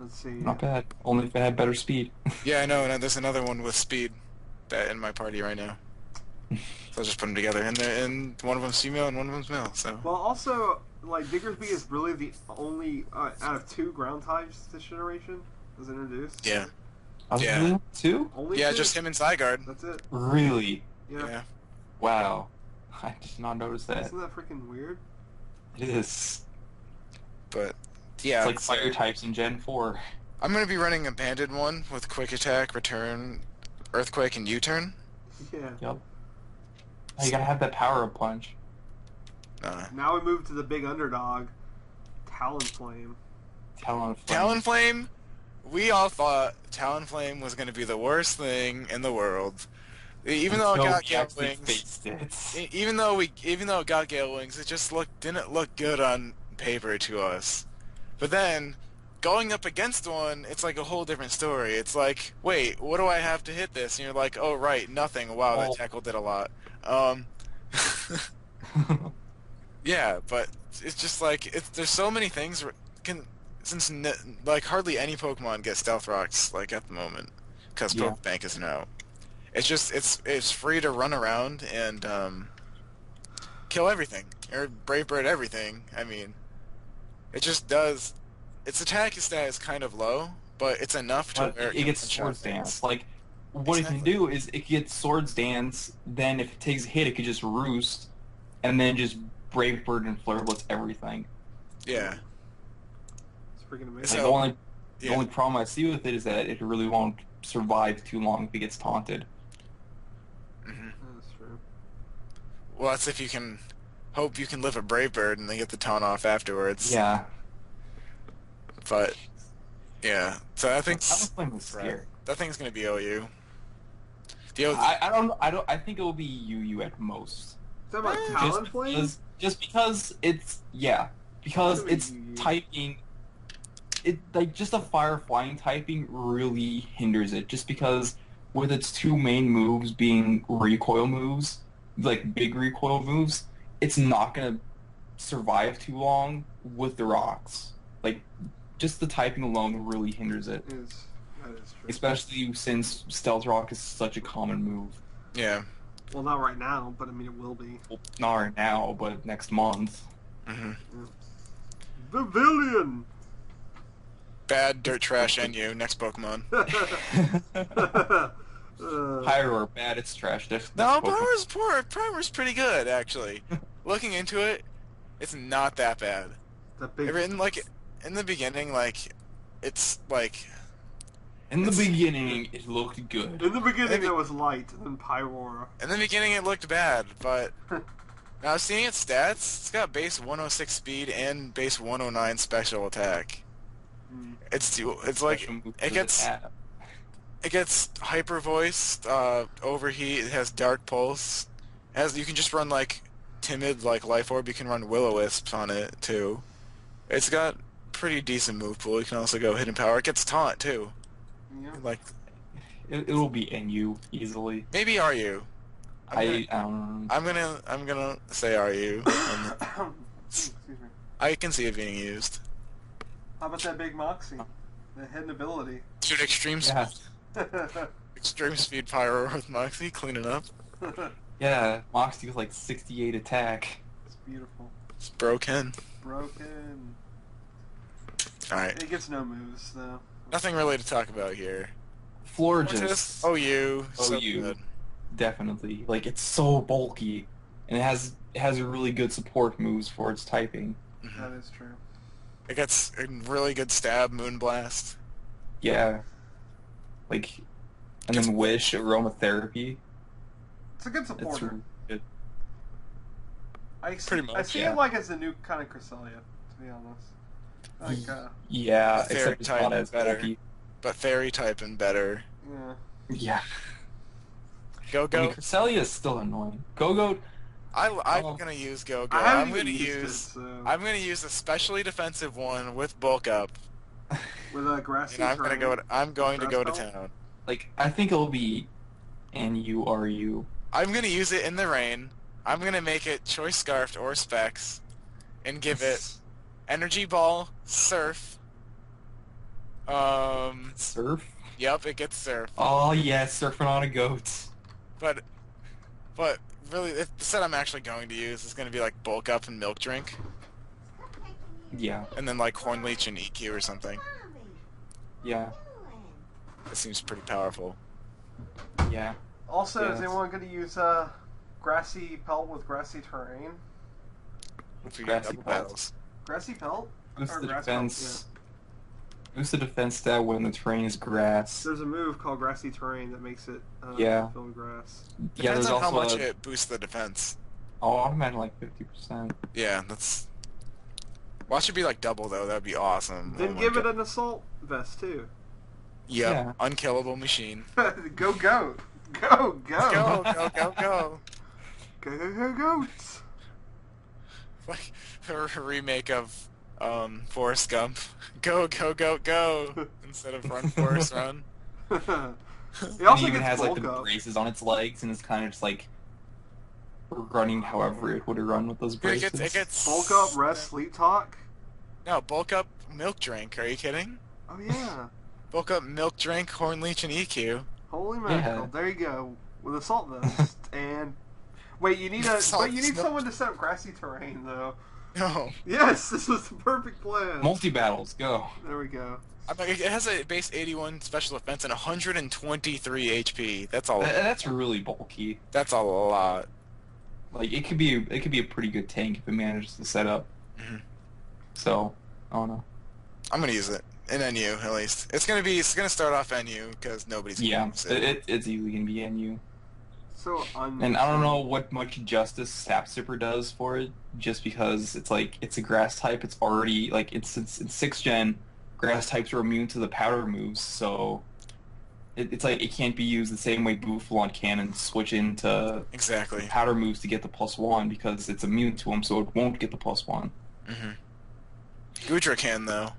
Let's see.
Not bad. Only if it had better speed.
Yeah, I know, and there's another one with speed that in my party right now. So I'll just put them together, and one of them's female and one of them's male. So
Well, also, like, Diggersby is really the only, out of 2 ground types this generation was introduced.
yeah,
I was
Yeah.
really too?
Only
yeah,
2?
just him and Zygarde.
That's it.
Really?
Yeah.
Yeah.
Wow. I did not notice that.
Isn't that freaking weird?
It is.
But yeah,
It's like fire types in Gen 4.
I'm gonna be running a banded one with quick attack, return, earthquake, and U-turn.
Yeah.
Yep. Oh, you gotta have that power up punch.
Now we move to the big underdog, Talonflame.
Talonflame.
Talonflame. We all thought Talonflame was gonna be the worst thing in the world. Even though it
Until
got
we
Gale
actually
Wings,
faced it.
even though it got Gale Wings, it just didn't look good on paper to us. But then, going up against one, it's like a whole different story. It's like, wait, what do I have to hit this? And you're like, oh right, nothing. Wow,
Oh.
that tackle did a lot. Yeah, but it's just like there's so many things since like hardly any Pokemon get Stealth Rocks like at the moment because
Yeah.
Pokebank isn't out. It's just it's free to run around and kill everything or Brave Bird everything. I mean, it just does. Its attack stat is kind of low, but it's enough to
But
where
it
can
gets
one-shot
Swords
things.
Dance. Like, what it can
Exactly.
do is it gets Swords Dance, then if it takes a hit, it could just Roost, and then just Brave Bird and Flare Blitz everything.
Yeah.
It's freaking
Like,
amazing.
So-
the
yeah.
only problem I see with it is that it really won't survive too long if it gets taunted.
hmm
That's true.
Well, that's if you can hope you can live a Brave Bird and then get the taunt off afterwards.
Yeah.
But yeah, so I think
Talonflame was scary.
that thing's gonna be OU.
I think it will be UU at most.
Is that about
Just
Talonflame?
because it's because
It's
it's
gonna be UU.
typing. It like just a fire flying typing really hinders it. Just because with its 2 main moves being recoil moves, like big recoil moves, it's not gonna survive too long with the rocks. Like just the typing alone really hinders it.
That is true.
Especially since Stealth Rock is such a common move.
Yeah.
Well, not right now, but I mean, it will be.
Well, not right now, but next month.
hmm
Pavilion!
Bad dirt trash NU. Next Pokemon.
Pyroar, bad, it's trash. Next
No,
Pokemon.
Primar's pretty good actually. Looking into it, it's not that bad.
The big.
In the beginning, like it's like
In the
It's-
beginning, it looked good.
In the beginning,
Maybe-
it was light, and then Pyroar.
in the beginning it looked bad, but now seeing its stats, it's got base 106 speed and base 109 special attack.
Hmm.
It's like
Special move
it
for
gets
the app.
it gets hyper voiced, overheat. It has dark pulse. You can just run like timid like life orb. You can run will-o-wisps on it too. It's got pretty decent move pool. You can also go hidden power. It gets taunt too.
Yeah.
Like
It'll be NU easily.
maybe RU.
I don't know.
I'm gonna say RU.
Excuse me.
I can see it being used.
How about that big Moxie? The hidden ability.
Dude, extreme
Yeah,
extreme speed pyro with Moxie, clean it up.
yeah. Moxie with like 68 attack.
It's beautiful.
It's broken.
Broken.
Alright.
It gets no moves, though.
Nothing really to talk about here.
Florges.
OU. So
OU.
good.
Definitely. Like, it's so bulky, and it has really good support moves for its typing.
Mhm.
That is true.
It gets a really good stab, Moonblast.
Yeah. Like, and then Wish, Aromatherapy.
It's a good
It's
supporter.
really good.
Pretty
I
much,
see
yeah.
it like as a new kind of Cresselia, to be honest. Like,
Yeah,
The
except it's
Fairy
not
type
as
better.
bulky.
But Fairy type and better.
yeah.
Yeah.
Go-Go.
I mean, Cresselia is still annoying. Go-Go,
I'm gonna use Go-Go.
I haven't
I'm gonna
even used
use
it, so
I'm gonna use a specially defensive one with bulk up.
with a grassy
And I'm going to go to
Grass
town.
like, I think it'll be NURU.
I'm gonna use it in the rain. I'm gonna make it Choice Scarfed or Specs, and give it Energy Ball, Surf.
Surf?
Yep, it gets Surf.
Oh, yes, surfing on a goat.
But really, the set I'm actually going to use is gonna be like Bulk Up and Milk Drink,
Yeah,
and then like Horn Leech and EQ or something.
yeah,
It seems pretty powerful.
yeah.
Also, is
Yes.
anyone going to use grassy pelt with grassy terrain?
If we
Grassy
double
Pelt.
battles.
Grassy pelt?
Boost
Or
the
grass
defense. Boost the defense stat when the terrain is grass.
There's a move called grassy terrain that makes it
Yeah.
fill grass.
Yeah,
Depends
there's
on how
also
much it boosts the defense.
Oh, I'm at like 50%.
Yeah, that's. Watch it be like double though. That'd be awesome.
Then
Oh my
give it
God.
an assault vest too.
Yep,
Yeah.
unkillable machine.
Go go. Go go.
Go, go, go, go.
Go goats.
Like a remake of Forrest Gump. Go, go, go, go. Instead of run, Forrest, run.
It
It
also
even
gets
has like
bulk
the
up.
braces on its legs, and it's kind of just like running however it would run with those
It
braces.
gets
Bulk up, rest, sleep talk.
No, bulk up milk drink. Are you kidding?
Oh yeah.
Bulk up milk drink, Horn Leech, and EQ.
Holy mackerel!
Yeah.
There you go with assault vest and. Wait, you need someone to set up grassy terrain though.
No.
Yes, this was the perfect plan.
Multi battles, go.
There we go.
I mean, it has a base 81 special defense and 123 HP. That's all.
That's really bulky.
That's a lot.
Like it could be a pretty good tank if it manages to set up.
Mhm.
So, I don't know.
I'm gonna use it in NU at least. It's gonna start off NU because nobody's gonna
Yeah,
use it.
it's easily gonna be NU.
So
And I don't know what much justice Sap Sipper does for it, just because it's like it's a grass type. It's already like it's 6th gen. Grass types are immune to the powder moves, so it's like it can't be used the same way Bouffalon can and switch into
Exactly.
powder moves to get the +1 because it's immune to them, so it won't get the +1.
Mm-hmm. Gudra can though.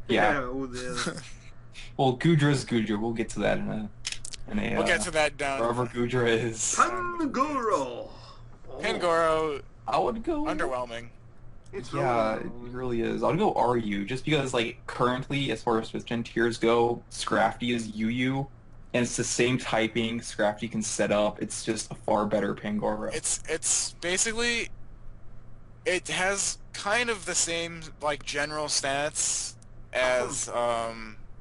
Yeah.
oh, yeah.
Well, Gudra's Gudra. We'll get to that in a
We'll get to that down.
wherever Gudra is.
Pangoro.
Pangoro,
I would go.
underwhelming.
It's
Yeah, it
really
really is. I'll go RU just because, like, currently, as far as 5th gen tiers go, Scrafty is UU, and it's the same typing Scrafty can set up. It's just a far better Pangoro.
It's basically it has kind of the same like general stats as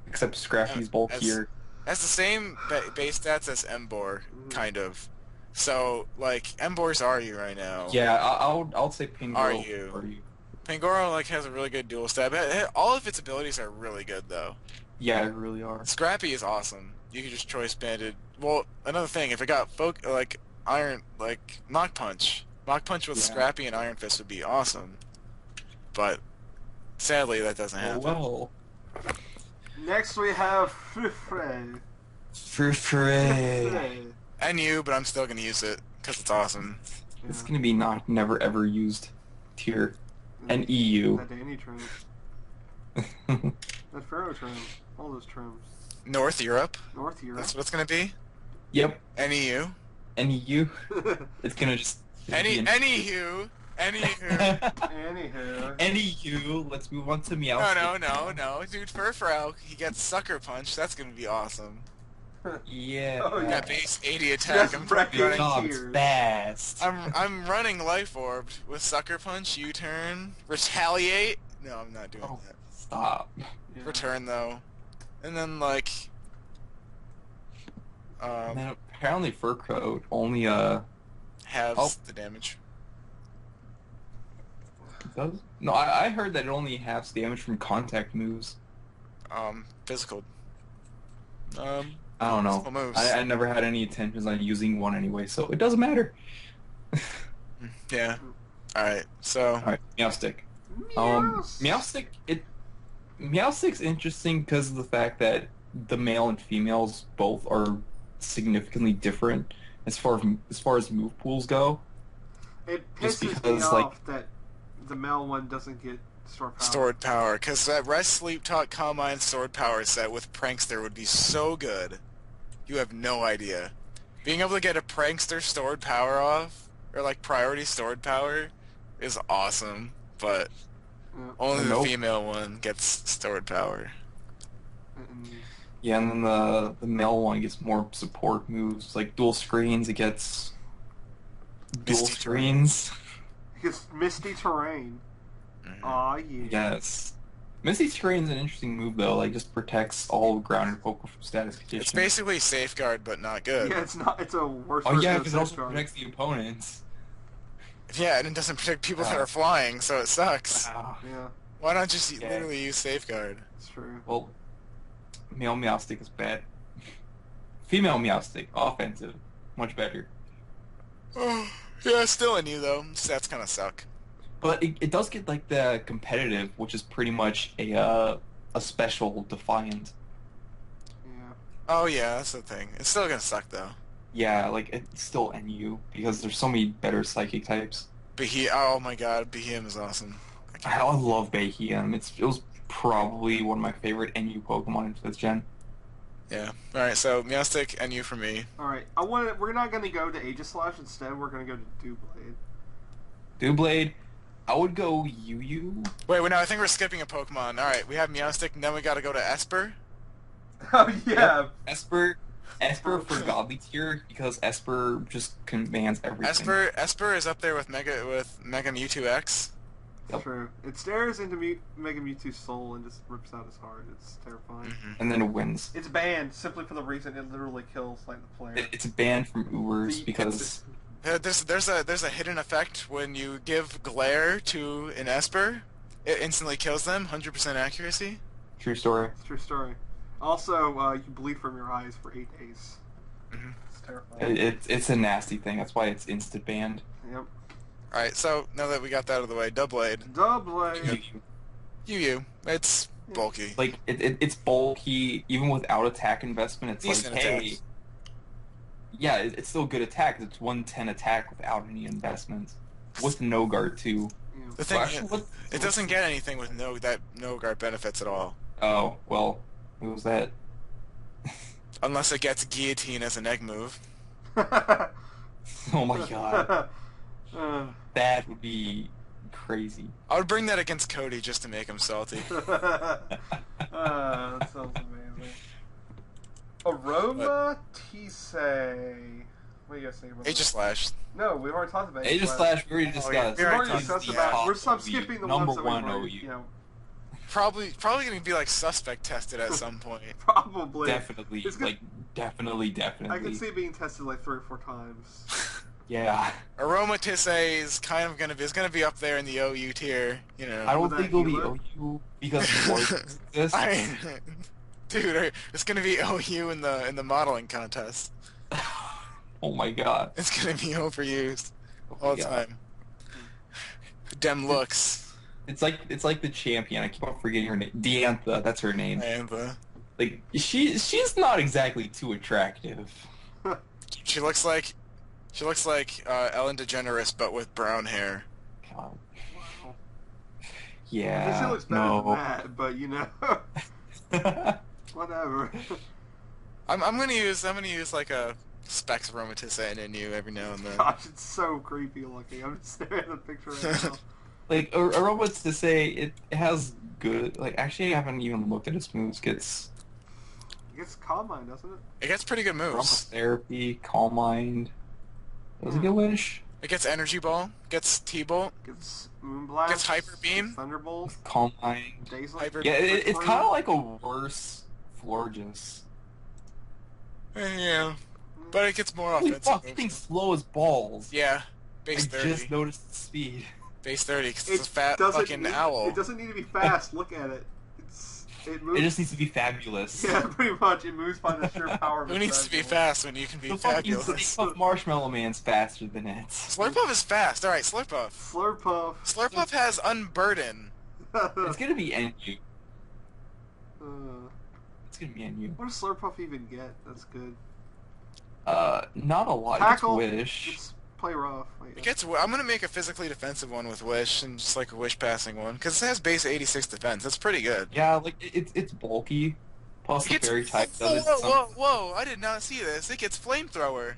Except Scrappy's bulkier.
has the same base stats as Embor, kind of. So like Embor's are you right now?
Yeah, I'll say Pingoro.
Are you? Pangoro like has a really good dual stab. All of its abilities are really good though.
Yeah, they really are.
Scrappy is awesome. You can just choice banded. Well, another thing, if it got iron Mach Punch with Scrappy and Iron Fist would be awesome. But sadly, that doesn't happen.
Well.
Next we have Frufre.
Frufre.
NU, but I'm still gonna use it because it's awesome.
It's gonna be never ever used tier. And EU.
That Danny trim. That Pharaoh trim. All those trims.
North Europe.
North Europe.
That's what it's gonna be.
Yep.
NEU.
NEU. It's gonna just.
Anywho.
NEU. Let's move on to Meowth.
No. Dude, Furfrou, he gets Sucker Punch. That's gonna be awesome.
Yeah.
Oh, yeah.
That base 80 attack.
Just wrecking
It's fast.
I'm running Life Orb with Sucker Punch, U-turn, Retaliate. No, I'm not doing that.
Stop.
Yeah.
Return though, and then like.
Man, apparently Fur Coat only
Halves the damage.
Does? No, I heard that it only halves damage from contact moves.
Physical.
I don't know.
Physical moves.
I never had any intentions on using one anyway, so it doesn't matter.
Yeah. Alright, so...
Alright, Meowstick. Meowstick's interesting because of the fact that the male and females both are significantly different as far as move pools go.
It
Just
pisses
because,
me
like,
off that the male one doesn't get stored power.
Stored power, because that Rest, Sleep, Talk, Calm Mind stored power set with Prankster would be so good. You have no idea. Being able to get a Prankster stored power off, or like priority stored power, is awesome, but only the female one gets stored power.
Yeah, and then the male one gets more support moves, like dual screens. It gets dual
Misty
screens.
It gets Misty Terrain. Aw, yeah.
Yes. Misty Terrain is an interesting move though. Like, just protects all grounded Pokemon from status condition.
It's basically Safeguard, but not good.
Yeah, it's not. It's a worse.
Oh yeah,
version
because
of
it also
Safeguard.
protects the opponents.
Yeah, and it doesn't protect people that are flying, so it sucks.
Wow.
Yeah,
Why not just literally use Safeguard?
it's true.
Well, male Meowstick is bad. Female Meowstick, offensive, much better.
Yeah, still in you though. Stats kind of suck.
But it does get like the competitive, which is pretty much a special Defiant.
Yeah.
Oh yeah, that's the thing. It's still gonna suck though.
Yeah, like it's still NU because there's so many better psychic types.
Oh my god, Behem is awesome.
I love Behem. It was probably one of my favorite NU Pokemon in 5th gen.
Yeah. Alright, so Meowstick and you for me.
Alright, we're not gonna go to Aegislash instead, we're gonna go to Doublade.
Doublade, I would go UU.
Wait, no, I think we're skipping a Pokemon. Alright, we have Meowstick, and then we gotta go to Esper.
Oh yeah.
Yep. Esper for Godly tier because Esper just commands everything.
Esper is up there with Mega Mewtwo X.
That's true. It stares into Mega Mewtwo's soul and just rips out his heart. It's terrifying.
And then it wins.
It's banned simply for the reason it literally kills like the player.
It's banned from Ubers because
There's a hidden effect when you give Glare to an Esper. It instantly kills them, 100% accuracy.
True story.
It's a true story. Also, you bleed from your eyes for 8 days. It's terrifying.
It's a nasty thing. That's why it's instant banned.
Yep.
Alright, so now that we got that out of the way, Doublade.
Doublade.
UU. It's bulky.
Like it's bulky even without attack investment. It's
Decent
like, hey,
attacks.
yeah, it's still good attack. It's 110 attack without any investment, with no guard too.
Yeah.
The thing
Well, actually,
it doesn't get anything with no guard benefits at all.
Oh well, what was that?
Unless it gets Guillotine as an egg move.
Oh my god, that would be crazy.
I would bring that against Cody just to make him salty.
That sounds amazing. Aroma Tisei. What do you guys think about that?
Aegislash.
No, we've already talked about
Aegislash, we already
yeah.
discussed.
We've already
talked
discussed
about-
about. We're skipping the
number
ones that we've
one
already,
OU.
you know.
Probably gonna be like suspect tested at some point.
Probably.
Definitely,
It's good.
like definitely.
I can see it being tested like 3 or 4 times.
Yeah.
Aromatisse is kind of gonna be up there in the OU tier, you know.
I don't
With that
think it'll be
healer?
OU because Florida exists.
Dude, it's gonna be OU in the modeling contest.
Oh my god.
It's gonna be overused
Oh
all
my
the
god.
time. Dem looks.
It's like the champion. I keep on forgetting her name. Diantha, that's her name.
And
Like she's not exactly too attractive.
she looks like Ellen DeGeneres but with brown hair.
God.
Wow.
Yeah.
She looks better
no.
than that, but you know, whatever.
I'm gonna use like a Specs Aromatisse in you every now and then.
Gosh, it's so creepy looking. I'm just staring at the picture right now.
Like Aromatisse to say it has good. Like actually, I haven't even looked at its moves. Gets
It gets Calm Mind, doesn't it?
It gets pretty good moves.
aromatherapy, calm mind. Does it get wish?
It gets Energy Ball, gets T-Bolt,
Gets Moonblast.
Gets Hyper Beam.
Thunderbolt.
Calm mind.
Dazzling.
Hyper-
Yeah, it's
Flame.
kind of like a worse Florges.
yeah, but it gets more
Holy
offensive.
fuck, this thing's slow as balls.
Yeah,
I
base 30.
just noticed the speed.
Base 30, 'cause it's a fat fucking
need,
owl.
It doesn't need to be fast. Look at it. It moves.
It just needs to be fabulous.
Yeah, pretty much. It moves by the sheer power of
Who
its
needs to be
fabulous.
fast when you can be
The fucking
fabulous?
Slurpuff Marshmallow Man's faster than it.
Slurpuff is fast. Alright, Slurpuff.
Slurpuff.
Slurpuff has Unburden.
It's gonna be NU.
Uh,
It's gonna be NU.
what does Slurpuff even get? That's good.
Not a lot.
Tackle.
It's Wish.
Just play rough. Like,
It gets. I'm gonna make a physically defensive one with Wish and just like a Wish passing one because it has base 86 defense. That's pretty good.
Yeah, like it's bulky. Plus the
It gets-
fairy type
whoa,
does it.
whoa! I did not see this. It gets Flamethrower.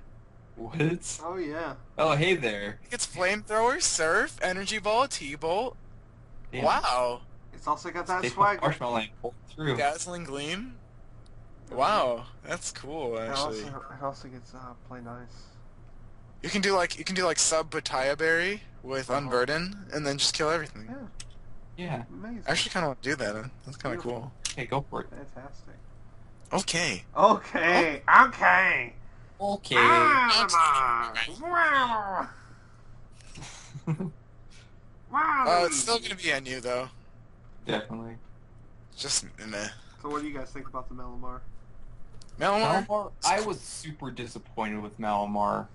What?
Oh yeah.
Oh, hey there.
It gets Flamethrower, Surf, Energy Ball, T-Bolt.
Damn.
Wow.
It's also got that
Stay puft
swag.
Marshmallow Man pulled through.
Dazzling Gleam. Wow, that's cool
It
actually.
also gets Play Nice.
You can do like sub Bataya Berry with Unburden and then just kill everything.
Yeah,
Yeah.
amazing.
I actually kind of want to do that. That's kind of cool.
Okay, go for it.
Fantastic.
Okay.
Okay. Okay.
Okay.
Wow.
It's still gonna be NU though.
Definitely.
Just meh.
So what do you guys think about the Melamar?
Malamar?
Malamar, I was super disappointed with Malamar.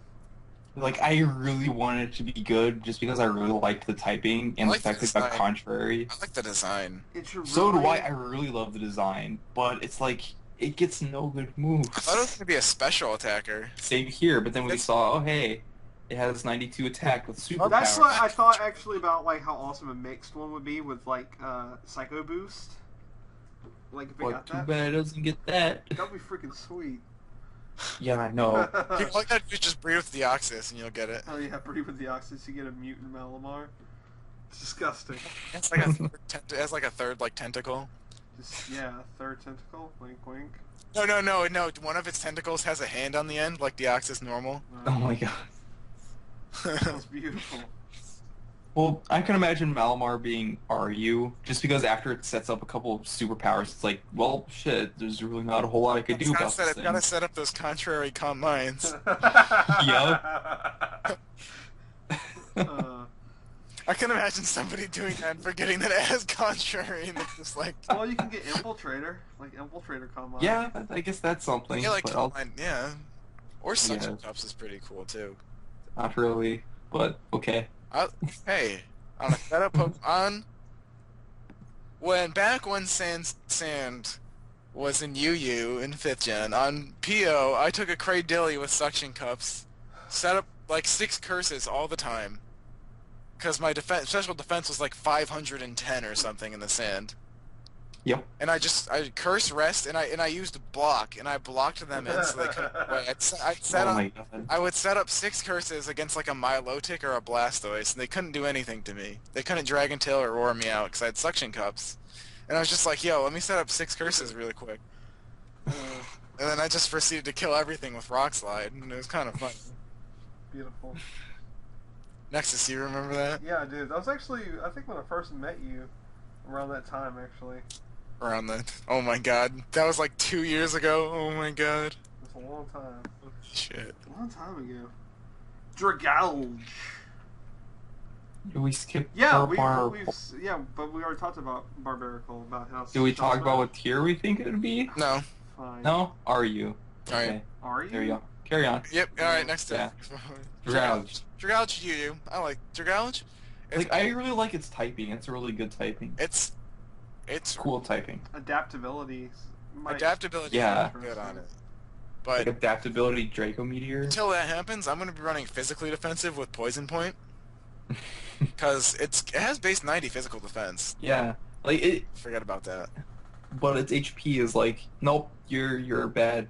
Like, I really wanted it to be good just because I really liked the typing and
I
the
like the
fact that it got
design.
contrary.
I like the design.
It's really...
So do I. I really love the design, but it's like, it gets no good moves.
I thought it was gonna be a special attacker.
Same here, but then we
It's-
saw, oh hey, it has 92 attack with superpowers.
That's what I thought actually about like how awesome a mixed one would be with like Psycho Boost. Like if it
But
got
too
that,
bad it doesn't get that.
that'd be freaking sweet.
Yeah, I know.
All you gotta do is just breed with Deoxys and you'll get it.
Oh yeah, breed with the Oxys, you get a mutant Malamar. It's disgusting.
It's like a third it has like a third like tentacle.
Just yeah, third tentacle, wink wink.
No. One of its tentacles has a hand on the end, like Deoxys normal.
Oh my god.
That's beautiful.
Well, I can imagine Malamar being RU, just because after it sets up a couple of superpowers, it's like, well, shit, there's really not a whole lot I could do about this thing.
Gotta set up those contrary comp minds. I can imagine somebody doing that and forgetting that it has contrary and it's just like...
Well, you can get Infiltrator, like Infiltrator Combine.
Yeah, I guess that's something.
Yeah, like,
but I'll-
yeah. Or Suction
Yeah.
Cups is pretty cool, too.
not really, but okay.
Hey, on a setup on... Back when Sand was in UU in 5th gen, on PO, I took a Kraydilly with Suction Cups, set up like 6 curses all the time. Because my special defense was like 510 or something in the sand.
Yep.
And I curse rest and I used block and I blocked them in so they couldn't play.
Oh my god.
I would set up 6 curses against like a Milotic or a Blastoise and they couldn't do anything to me. They couldn't Dragon Tail or roar me out because I had Suction Cups. And I was just like, yo, let me set up 6 curses really quick. And then I just proceeded to kill everything with Rock Slide and it was kind of fun.
Beautiful.
Nexus, you remember that?
Yeah, dude. That was actually, I think when I first met you, around that time actually.
Around that. Oh my god. That was like 2 years ago. Oh my god.
It's a long time.
Shit.
A long time ago. Dragouge.
Did we skip
Yeah,
Barbar?
but we already talked about Barbarical, about how.
Did we talk about what tier we think it would be?
No.
Fine.
No? Are you?
Alright.
Okay.
Are you?
There you go. Carry on.
Yep. Alright, next
Yeah.
up.
Dragouge.
Dragouge Yu. I like Dragouge.
Like, I really like its typing. It's a really good typing.
It's
Cool typing.
Adaptability.
adaptability.
Yeah.
Good on it.
Like
But
adaptability Draco Meteor.
until that happens, I'm gonna be running physically defensive with Poison Point because it has base 90 physical defense.
Yeah. Like it,
Forget about that.
but its HP is like, nope, you're bad,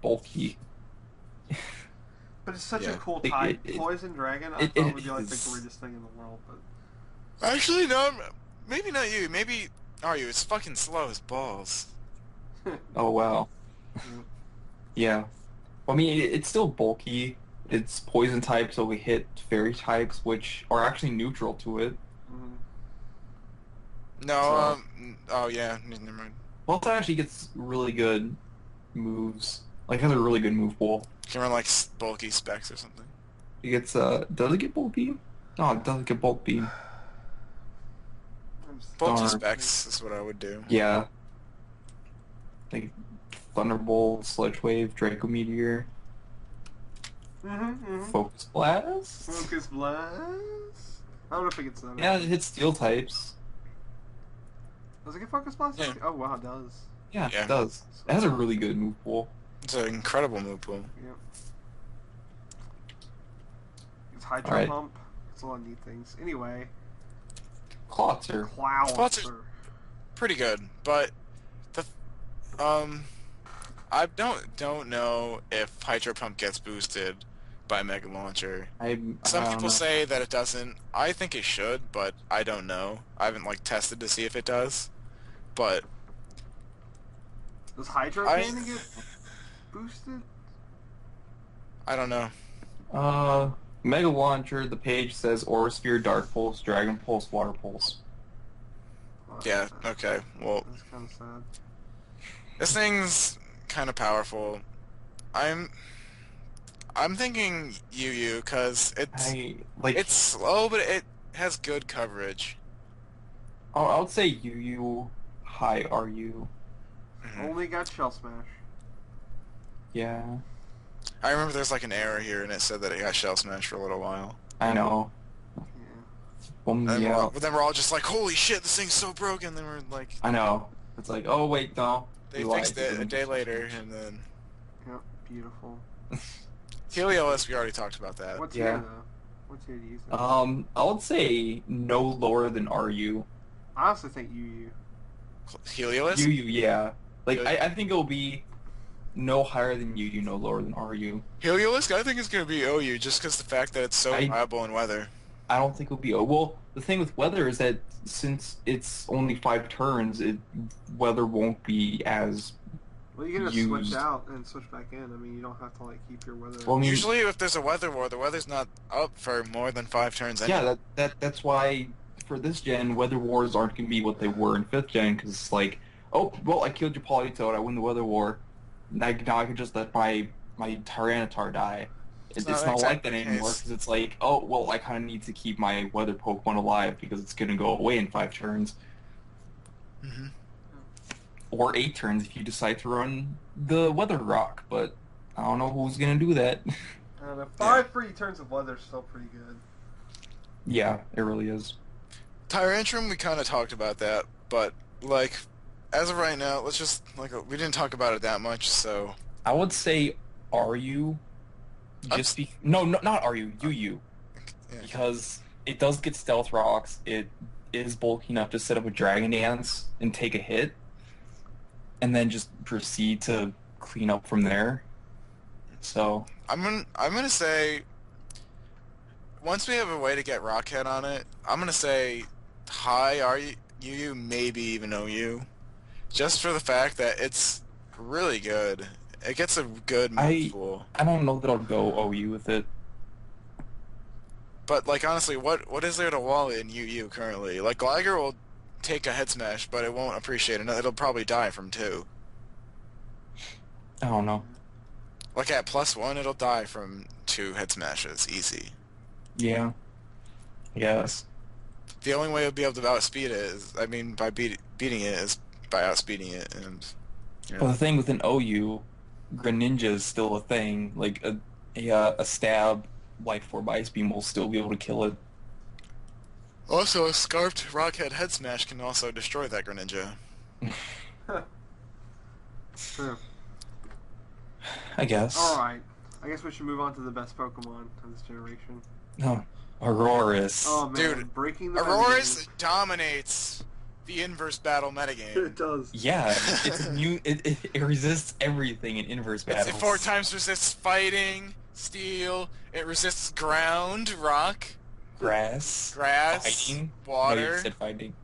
bulky.
But it's such a
Yeah.
cool
It-
type.
it-
Poison Dragon, I
it-
thought
it
would be like the
is.
greatest thing in the world, but
Actually, no. Maybe not you. Maybe are you? It's fucking slow as balls.
Oh wow.
Mm.
Yeah. I mean, it's still bulky. It's poison type, so we hit fairy types, which are actually neutral to it.
Mhm.
No.
So-
Oh yeah. Never mind.
Well, it actually gets really good moves. Like, it has a really good move pool.
You can run like bulky specs or something.
It gets, does it get bulk beam? No, it doesn't get bulk beam.
I'm just-
Bulky
Darn.
specs is what I would do.
Yeah. Like, Thunderbolt, Sledge Wave, Draco Meteor, Focus Blast?
Focus Blast. I don't know if it gets that.
Yeah, it hits steel types.
Does it get Focus Blast?
Yeah.
Oh wow, it does.
Yeah,
Yeah.
it does. It has a really good move pool.
It's an incredible move pool.
Yep. It's Hydro
Alright.
Pump. It's a lot of neat things. Anyway,
Clotzer.
Clowncer.
Pretty good, but the I don't know if Hydro Pump gets boosted by Mega Launcher. Some people say that it doesn't. I think it should, but I don't know. I haven't like tested to see if it does. But
Does Hydro Cannon get boosted?
I don't know.
Mega Launcher, the page says Aura Sphere, Dark Pulse, Dragon Pulse, Water Pulse.
Well,
Yeah,
that's-
okay. Well,
That's kind of sad.
this thing's kind of powerful. I'm thinking Yu because it's slow, but it has good coverage.
I would say Yu, high RU.
Mhm.
Only got Shell Smash.
Yeah,
I remember there's like an error here, and it said that it got Shell Smash for a little while.
I know.
Yeah.
And
Yeah,
but then we're all just like, holy shit, this thing's so broken. Then we're like,
I know. It's like, oh wait, no.
they
we
fixed
lied.
it a day later, and then
Yep. Beautiful.
Helios, we already talked about that.
What
Yeah.
tier though? What tier do you think?
I would say no lower than RU.
I also think UU.
Helios?
Yu, yeah. Like,
Good.
I think it'll be no higher than Yu, no lower than RU.
Helios, I think it's gonna be OU, just because the fact that it's so
I-
viable in weather.
I don't think it'll be. Well, the thing with weather is that since it's only 5 turns, weather won't be as.
Well, you can just
Used.
switch out and switch back in. I mean, you don't have to like keep your weather.
Well, I mean,
Usually, if there's a weather war, the weather's not up for more than 5 turns. Anyway.
yeah, that's why for this gen, weather wars aren't going to be what they were in 5th gen, because it's like, oh, well, I killed your Politoed, I win the weather war. Now I can just let my Tyranitar die. It's
not
not like
exactly
that
the
anymore,
case.
because it's like, oh, well, I kind of need to keep my weather Pokemon alive, because it's going to go away in 5 turns.
Mhm.
Or 8 turns if you decide to run the Weather Rock, but I don't know who's going to do that.
I don't know. 5 free turns of weather is still pretty good.
Yeah, it really is.
Tyrantrum, we kind of talked about that, but like, as of right now, let's just like we didn't talk about it that much, so
I would say RU, just no, not RU, UU,
yeah.
because it does get Stealth Rocks, it is bulky enough to set up a Dragon Dance and take a hit, and then just proceed to clean up from there. So,
I'm gonna say once we have a way to get Rockhead on it, I'm gonna say high RU, maybe even OU, just for the fact that it's really good. It gets a good move pool.
I don't know that I'll go OU with it.
But like honestly, what is there to wall in UU currently? Like Gligar will take a head smash, but it won't appreciate it. It'll probably die from 2.
I don't know.
Like at +1, it'll die from 2 head smashes, easy.
Yeah. Yes.
The only way it'll be able to outspeed it is, I mean, by beating it is by outspeeding it, and you
Well,
know.
the thing with an OU, Greninja is still a thing. Like a stab, Life Orb Ice Beam will still be able to kill it.
Also, a Scarfed Rockhead Head Smash can also destroy that Greninja.
True.
I guess.
Alright. I guess we should move on to the best Pokemon of this generation.
No, Auroras.
Oh man,
Dude,
breaking the
Auroras dominates the inverse battle metagame.
It does.
Yeah, it's new. It resists everything in inverse battles.
It 4 times resists fighting, steel. It resists ground, rock,
Grass.
water.
Fighting. No, you said fighting.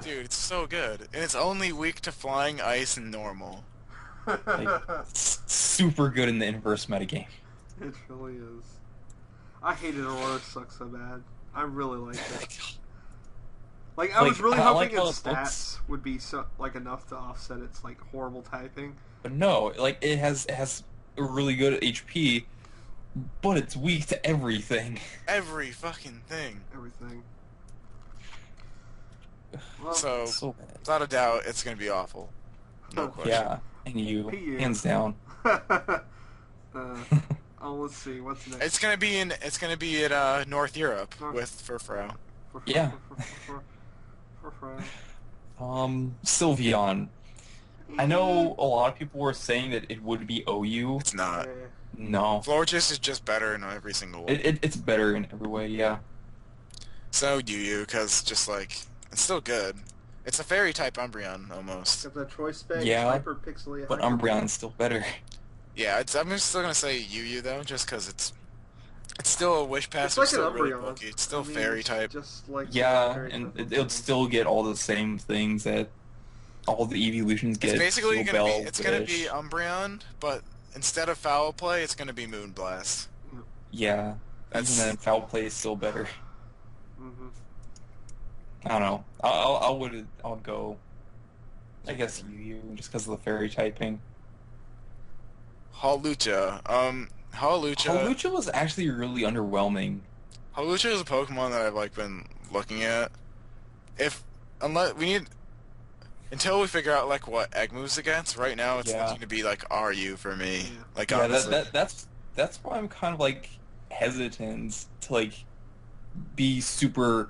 Dude, it's so good, and it's only weak to flying, ice, and normal.
Like, it's super good in the inverse metagame.
It really is. I hated Aurora sucks so bad. I really liked it. Like I was really
I like
hoping
how
its
it looks.
stats would be so like enough to offset its like horrible typing.
But no, like it has a really good HP, but it's weak to everything.
Every fucking thing.
Everything. Well,
So,
So bad.
without a doubt, it's gonna be awful. No question.
Yeah, and you,
You.
hands down.
oh, let's see. What's next?
It's gonna be at North Europe
North-
with Furfrou.
Yeah. Sylveon. I know a lot of people were saying that it would be OU.
It's not.
No.
Florges is just better in every single way.
It's better in every way, yeah.
So UU, because just like it's still good. It's a fairy type Umbreon almost.
Got that choice spec,
Yeah,
hyper pixely.
But Umbreon's still better.
Yeah, I'm still gonna say UU though, just because it's still a Wish Pass.
It's like
still
an
really
Umbreon.
bulky. It's still
I mean,
fairy
it's
type.
Just like
Yeah,
fairy
and
type
it'll
Pokemon.
still get all the same things that all the evolutions get.
It's basically
Steel
gonna be
Bell,
it's gonna
Wish.
be Umbreon, but instead of Foul Play, it's gonna be Moonblast.
Yeah.
That's-
Even then, Foul Play is still better.
Mhm.
I don't know. I'll go. I guess UU just because of the fairy typing.
Hawlucha. Hawlucha.
Hawlucha was actually really underwhelming.
Hawlucha is a Pokemon that I've like been looking at. Until we figure out like what egg moves against. Right now, it's
Yeah.
looking to be like RU for me.
Yeah.
Like
Yeah,
honestly.
that's why I'm kind of like hesitant to like be super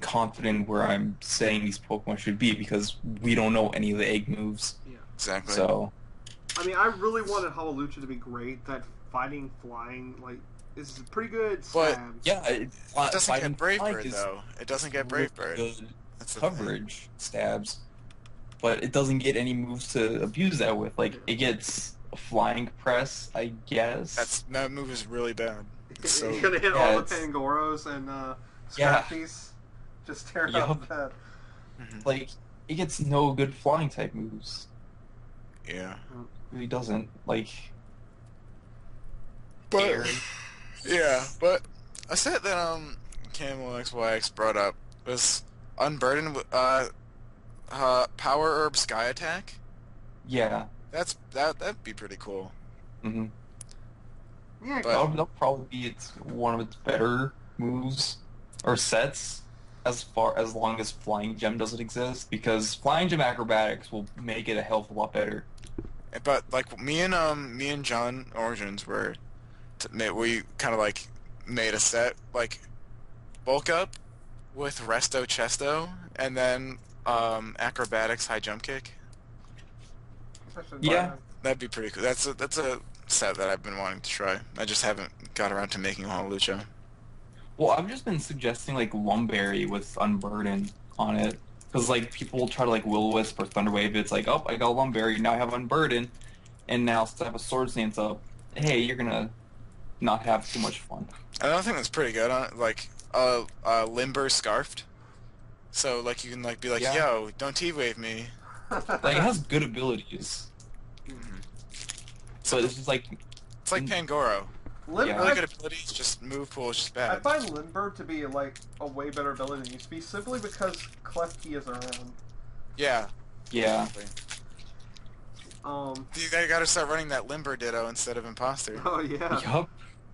confident where I'm saying these Pokemon should be because we don't know any of the egg moves.
Yeah.
Exactly.
So
I mean, I really wanted Hawlucha to be great. That fighting, flying, like, is pretty good.
But-
Stab.
yeah,
It doesn't
Fighting
get Brave
Flying
Bird
is
though. It doesn't get Brave Bird.
good
That's the thing.
coverage stabs, but it doesn't get any moves to abuse that with. Like it gets a flying press, I guess.
That move is really bad. It's so
He's gonna hit
yeah,
all the
it's-
Pangoros and
Yeah.
Scrappies. Just tear
Yup.
out that.
Mhm.
Like it gets no good flying type moves.
Yeah.
It really doesn't. Like
But
Air.
yeah, but a set that Camel XYX brought up was Unburdened Power Herb Sky Attack.
Yeah.
That'd be pretty cool.
Mm-hmm.
Yeah,
But-
That'll probably be one of its better moves or sets as long as Flying Gem doesn't exist, because Flying Gem Acrobatics will make it a hell of a lot better.
But like me and John Origins we kind of like made a set like bulk up with Resto Chesto and then Acrobatics High Jump Kick.
Yeah.
That'd be pretty cool. That's a set that I've been wanting to try. I just haven't got around to making Hawlucha.
Well, I've just been suggesting like Lumberry with Unburden on it, because like people will try to like Will-O-Wisp or Thunderwave. It's like, oh, I got Lumberry, now I have Unburden, and now instead of a Sword Stance up, hey, you're gonna not have too much fun.
Another thing that's pretty good on it, like Limber Scarfed. So like you can like be like,
Yeah.
yo, don't T-Wave me.
Like it has good abilities, so it's just like
It's like Pangoro.
Limber,
Really good abilities, just move pool is just
I
bad.
find Limber to be like a way better ability than it used to be, simply because Klefki is around.
Yeah.
Yeah.
You gotta start running that Limber Ditto instead of Imposter.
Oh yeah.
Yup.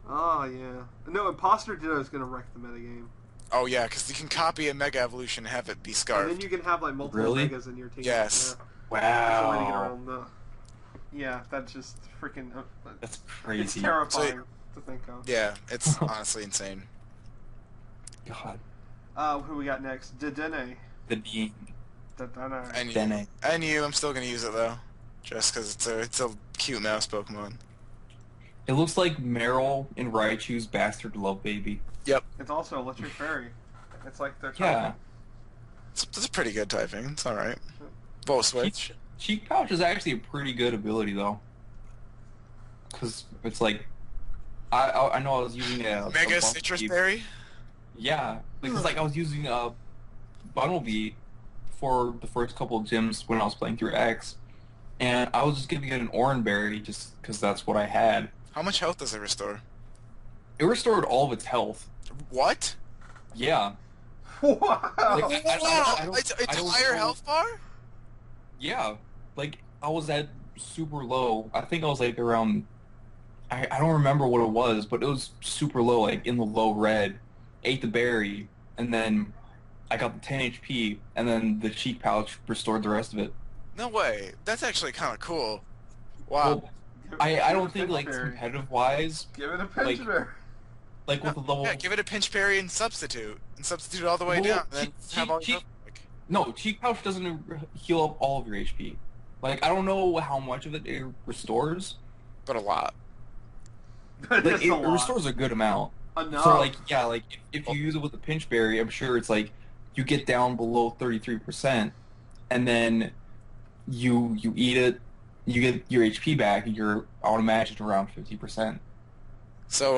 Oh yeah. No, Imposter Ditto is gonna wreck the metagame.
Oh yeah, because you can copy a Mega Evolution and have it be
And
Scarfed.
then you can have like multiple
Really?
megas in your team.
Yes.
Yeah. That's a way to get
Wow.
around the. Yeah, that's just freaking.
That's
It's
crazy.
terrifying to think of.
Yeah, it's honestly insane.
God.
Who we got next? Dedenne.
The being.
Dedenne.
And you,
Dene.
I'm still gonna use it though, just because it's a cute mouse Pokemon.
It looks like Meryl in Raichu's Bastard Love Baby.
Yep,
It's also Electric Fairy. It's like their
Yeah.
it's a pretty good typing. It's all right. Volt switch.
Cheek Pouch is actually a pretty good ability though. Because it's like, I know I was using a
Mega
a
Citrus
Bunnelby.
Berry.
Yeah, because like I was using a Bunnelby for the first couple of gyms when I was playing through X, and I was just giving it an Oranberry just because that's what I had.
How much health does it restore?
It restored all of its health.
What?
Yeah.
Wow.
Like, I don't-
It's
I don't
higher
know-
health bar?
Yeah. Like I was at super low. I think I was like around. I don't remember what it was, but it was super low, like in the low red. Ate the berry, and then I got the 10 HP, and then the cheek pouch restored the rest of it.
No way. That's actually kind of cool. Wow.
Well, I don't think like
Pinch Berry.
competitive wise,
Give it a pinch
like-
berry.
like with the level.
Yeah, give it a pinch parry and substitute all the way
Well,
down. And then have all your
No, cheek pouch doesn't heal up all of your HP. Like I don't know how much of it restores.
but a lot.
Like
Just
it
a lot.
restores a good amount.
Enough.
So like yeah, like if you use it with a pinch berry, I'm sure it's like you get down below 33%, and then you eat it, you get your HP back, and you're automatic around 50%.
So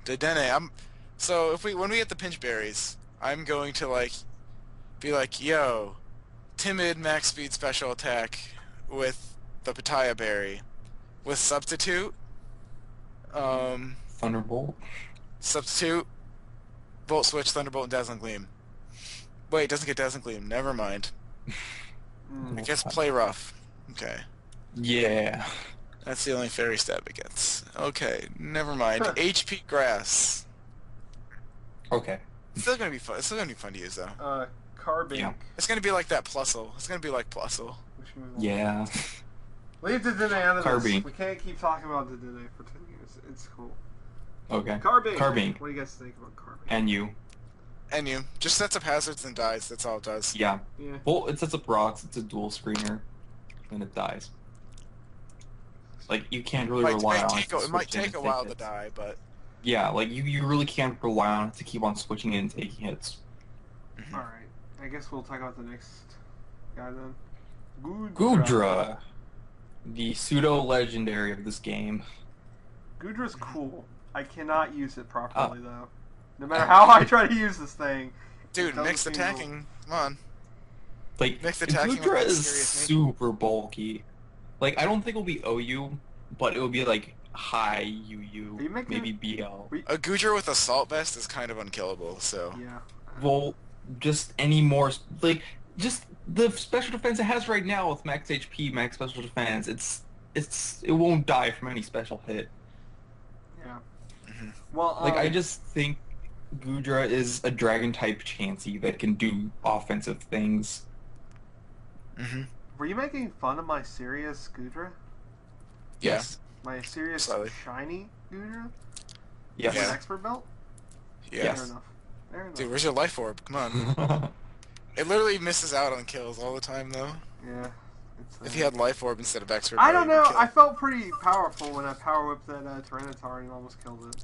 Dedenne, when we get the pinch berries, I'm going to be like, yo, timid max speed special attack with the Pitaya berry. With substitute,
Thunderbolt.
Volt Switch, Thunderbolt, and Dazzling Gleam. Wait, it doesn't get Dazzling Gleam. Never mind.
Mm.
It gets Play Rough. Okay.
Yeah.
That's the only fairy stab it gets. Okay, never mind. HP Grass.
Okay.
It's still gonna be fun. It's still gonna be fun to use though.
Carbink.
Yeah.
It's gonna be like that Plusle. It's gonna be like Plusle.
We should move on.
Yeah.
Leave Dedenne out of this.
Carbink.
We can't keep talking about Dedenne for 10 years. It's cool.
Okay.
Carbink.
Carbink.
What do you guys think about Carbink?
And you.
And you just sets up hazards and dies. That's all it does.
Yeah.
Yeah.
Well, it sets up rocks. It's a dual screener, and it dies. Like you can't really rely on it.
It might take a while to die, but
Yeah, like you really can't rely on it to keep on switching in and taking hits.
Alright. I guess we'll talk about the next guy then.
Goodra, the pseudo legendary of this game.
Goodra's cool. I cannot use it properly though. No matter how I try to use this thing.
dude,
it doesn't
mixed
seem
attacking. Come on.
Like
Mixed attacking
Goodra
with
is
serious nature.
super bulky. Like I don't think it'll be OU, but it will be like high UU,
Are you making-
maybe BL.
A Goodra with Assault Vest is kind of unkillable, so...
Yeah.
Well, just any more like just the special defense it has right now with max HP, max special defense. It won't die from any special hit.
Yeah.
Mhm.
Well,
Like I just think Goodra is a dragon type Chansey that can do offensive things.
Mm-hmm.
were you making fun of my serious Goodra?
Yeah.
My serious
Slightly.
shiny Goodra?
Yes.
With
Yeah.
expert belt?
Yeah.
Yes.
Fair enough. Fair enough.
Dude, where's your life orb? Come on. It literally misses out on kills all the time, though.
Yeah. It's,
If you had life orb instead of expert,
I don't
belt,
know.
you'd kill.
I felt pretty powerful when I power whipped that Tyranitar and almost killed it.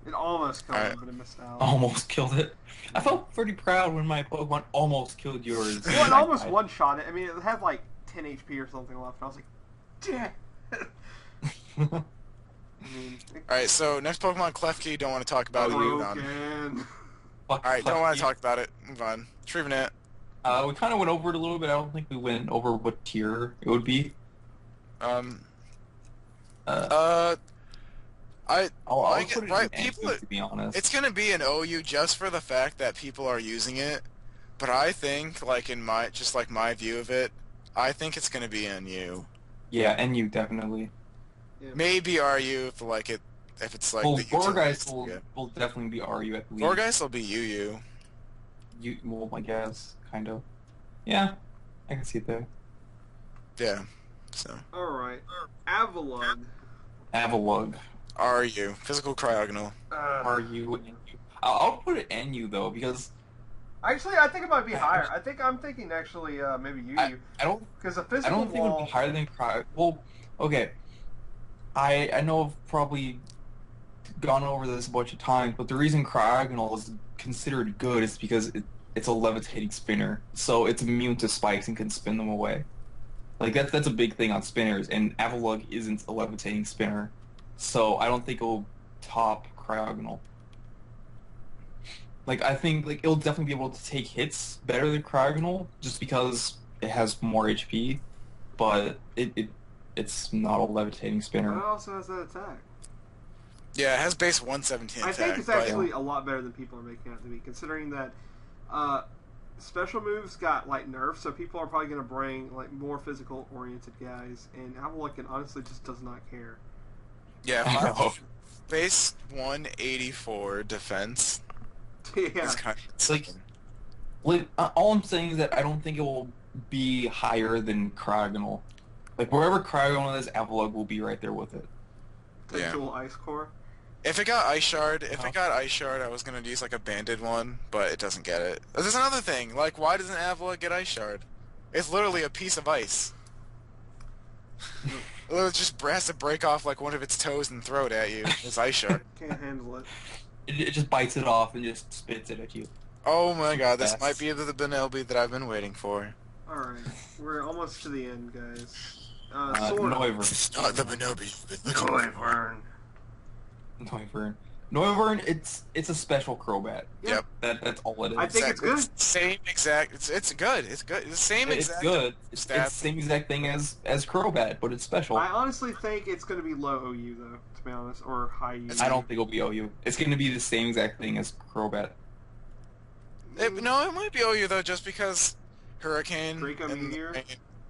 It almost killed it,
Alright.
but it missed out.
Almost killed it. I felt pretty proud when my Pokemon almost killed yours.
Well, it almost one-shot it. I mean, it had like 10 HP or something left. And I was like, damn. I mean,
Alright, so next Pokemon, Klefki, don't want to talk about it. Move on.
broken.
Alright, don't want to talk about it. Move on. Trevenant.
We kind of went over it a little bit. I don't think we went over what tier it would be.
I
I'll
like
put it
right,
in
people.
NU, to be honest.
It's gonna be an OU just for the fact that people are using it, but I think, like in my my view of it, I think it's gonna be NU.
Yeah, NU definitely.
Yeah.
Maybe RU if it's like
Well,
the
Four Guys
utility.
will definitely be RU at least.
Four Guys will be UU.
Well, I guess, kind of. Yeah, I can see it there.
Yeah. So
All right. Avalon.
Avalug.
RU, physical cryogonal.
RU, NU. I'll put it NU though, because
Actually, I think it might be higher. I'm thinking actually maybe UU.
I don't
Because a
I
physical
don't think it would
wall.
be higher than Cryo. Well, okay. I know I've probably gone over this a bunch of times, but the reason Cryogonal is considered good is because it's a levitating spinner, so it's immune to spikes and can spin them away. Like that's a big thing on spinners, and Avalug isn't a levitating spinner, so I don't think it'll top Cryogonal. Like I think like it'll definitely be able to take hits better than Cryogonal, just because it has more HP, but it's not a levitating
But it
spinner.
also has that attack.
Yeah, it has base 117
I
attack.
think it's actually a lot better than people are making it out to be, considering that special moves got like nerfs, so people are probably going to bring like more physical oriented guys, and Avalok honestly just does not care.
Yeah, base 184 defense.
Yeah.
Is kind of
It's like all I'm saying is that I don't think it will be higher than Cryogonal. Like wherever Cryogonal is, Avalug will be right there with it.
Yeah.
Dual Ice Core.
If it got Ice Shard, I was gonna use like a banded one, but it doesn't get it. There's another thing. Like, why doesn't Avalok get Ice Shard? It's literally a piece of ice. It just has to break off like one of its toes and throw it at you. It's Ice Shard.
Can't handle it.
It just bites it off and just spits it at you.
Oh my god, this
Yes.
might be the Benelby that I've been waiting for.
Alright, we're almost to the end, guys.
Noivern.
It's not the Benelby.
Noivern.
Noivern, it's a special Crobat.
Yep.
That's all it is.
I think it's good.
Same exact. It's good. It's good. It's the same
It's
exact.
good. It's the
stats.
same exact thing as Crobat, but it's special.
I honestly think it's going to be low OU, though, to be honest, or high U.
I don't think it'll be OU. It's going to be the same exact thing as Crobat.
No, it might be OU though, just because Hurricane
Draco
and
Meteor?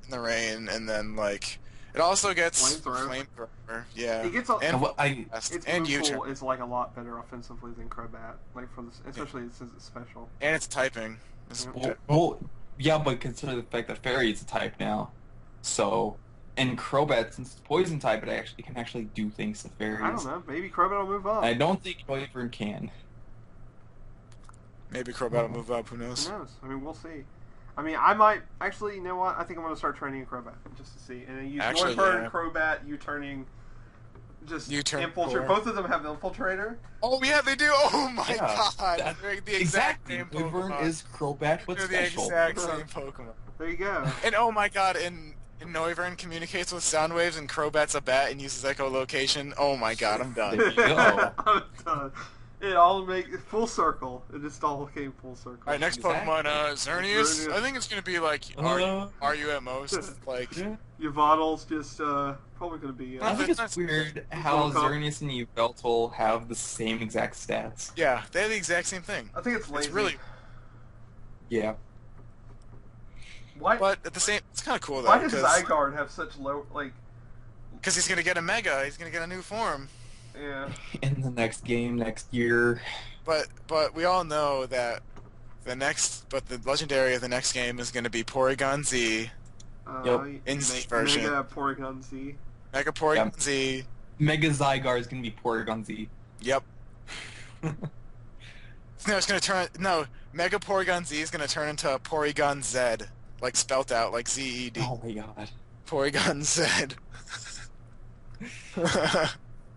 the rain, and then like it also gets
Flamethrower.
Yeah.
It gets a,
And what
its
and
move
U-turn.
pool is like a lot better offensively than Crobat, like for this, especially since it's special.
And it's typing. It's
Well, yeah, but consider the fact that Fairy is a type now. So, and Crobat, since it's poison type, it can actually do things to fairies.
I don't know. Maybe Crobat will move up.
I don't think Noivern can.
Maybe Crobat will move up. Who
Who
knows?
knows? I mean, we'll see. I mean, I might actually. You know what? I think I'm going to start training a Crobat just to see, and then use
Actually,
Noivern,
yeah.
Crobat, U-turning, just
U-turn
infiltrate.
core.
Both of them have infiltrator.
Oh yeah, they do. Oh my
Yeah,
god! They're the exact same
Noivern
Pokemon.
is Crobat, but
They're the
special.
exact same Pokemon.
There you go.
And oh my god, and Noivern communicates with sound waves, and Crobat's a bat and uses echolocation. Oh my god, I'm done.
There you go.
I'm done. It all make full circle. It just all came full circle.
Alright, next
Exactly.
Pokemon, Xerneas.
Xerneas.
I think it's gonna be like, are you at most? Like,
Yeah.
Yveltal's just probably going to be.
I think it's
That's-
weird how
Pokemon.
Xerneas and Yveltal have the same exact stats.
yeah, they have the exact same thing.
I think it's lazy.
It's really,
Yeah.
Why?
but at the same, it's kind of cool though,
Why does
because
Zygarde have such low like?
he's gonna get a Mega, he's gonna get a new form.
Yeah.
In the next game, next year.
But we all know that the legendary of the next game is gonna be Porygon Z,
Yep.
In Z version.
Mega Porygon Z.
Mega Porygon
Yep.
Z.
Mega Zygarde is going to be Porygon Z.
Yep. No, it's gonna turn. No, Mega Porygon Z is gonna turn into Porygon Z, like spelt out like Z-E-D.
Oh my god.
Porygon Z.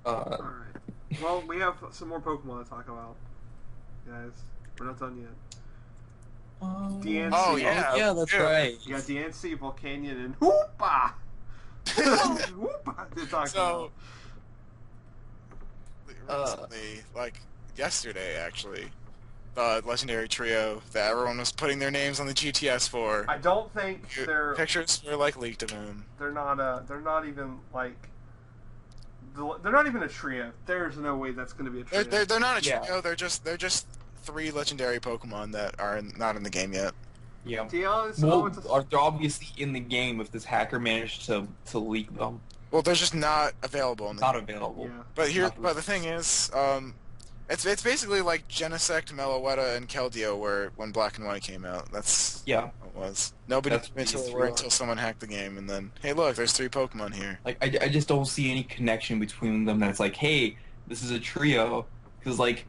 Alright. Well, we have some more Pokemon to talk about. Guys, we're not done yet. DNC.
Oh, yeah.
Yeah, that's
Yeah.
right.
You got DNC, Volcanion, and Hoopa! Hoopa to talk
So,
about.
recently, like yesterday actually, the legendary trio that everyone was putting their names on the GTS for.
I don't think they're
Pictures were like leaked of him.
they're not even like they're not even a trio. There's no way that's going to be a trio.
They're not a
Yeah.
trio. They're just 3 legendary Pokemon that are not in the game yet.
Yeah.
To be honest,
Well, they're obviously in the game if this hacker managed to leak them.
Well, they're just not available in the
Not
game.
available.
Yeah.
But the thing is, it's basically like Genesect, Meloetta, and Keldeo were when Black and White came out. That's
Yeah.
what it was. Nobody
That's
knew until
these
they
three
were
are.
until someone hacked the game, and then hey, look, there's 3 Pokemon here.
Like I just don't see any connection between them. That's like, hey, this is a trio, because like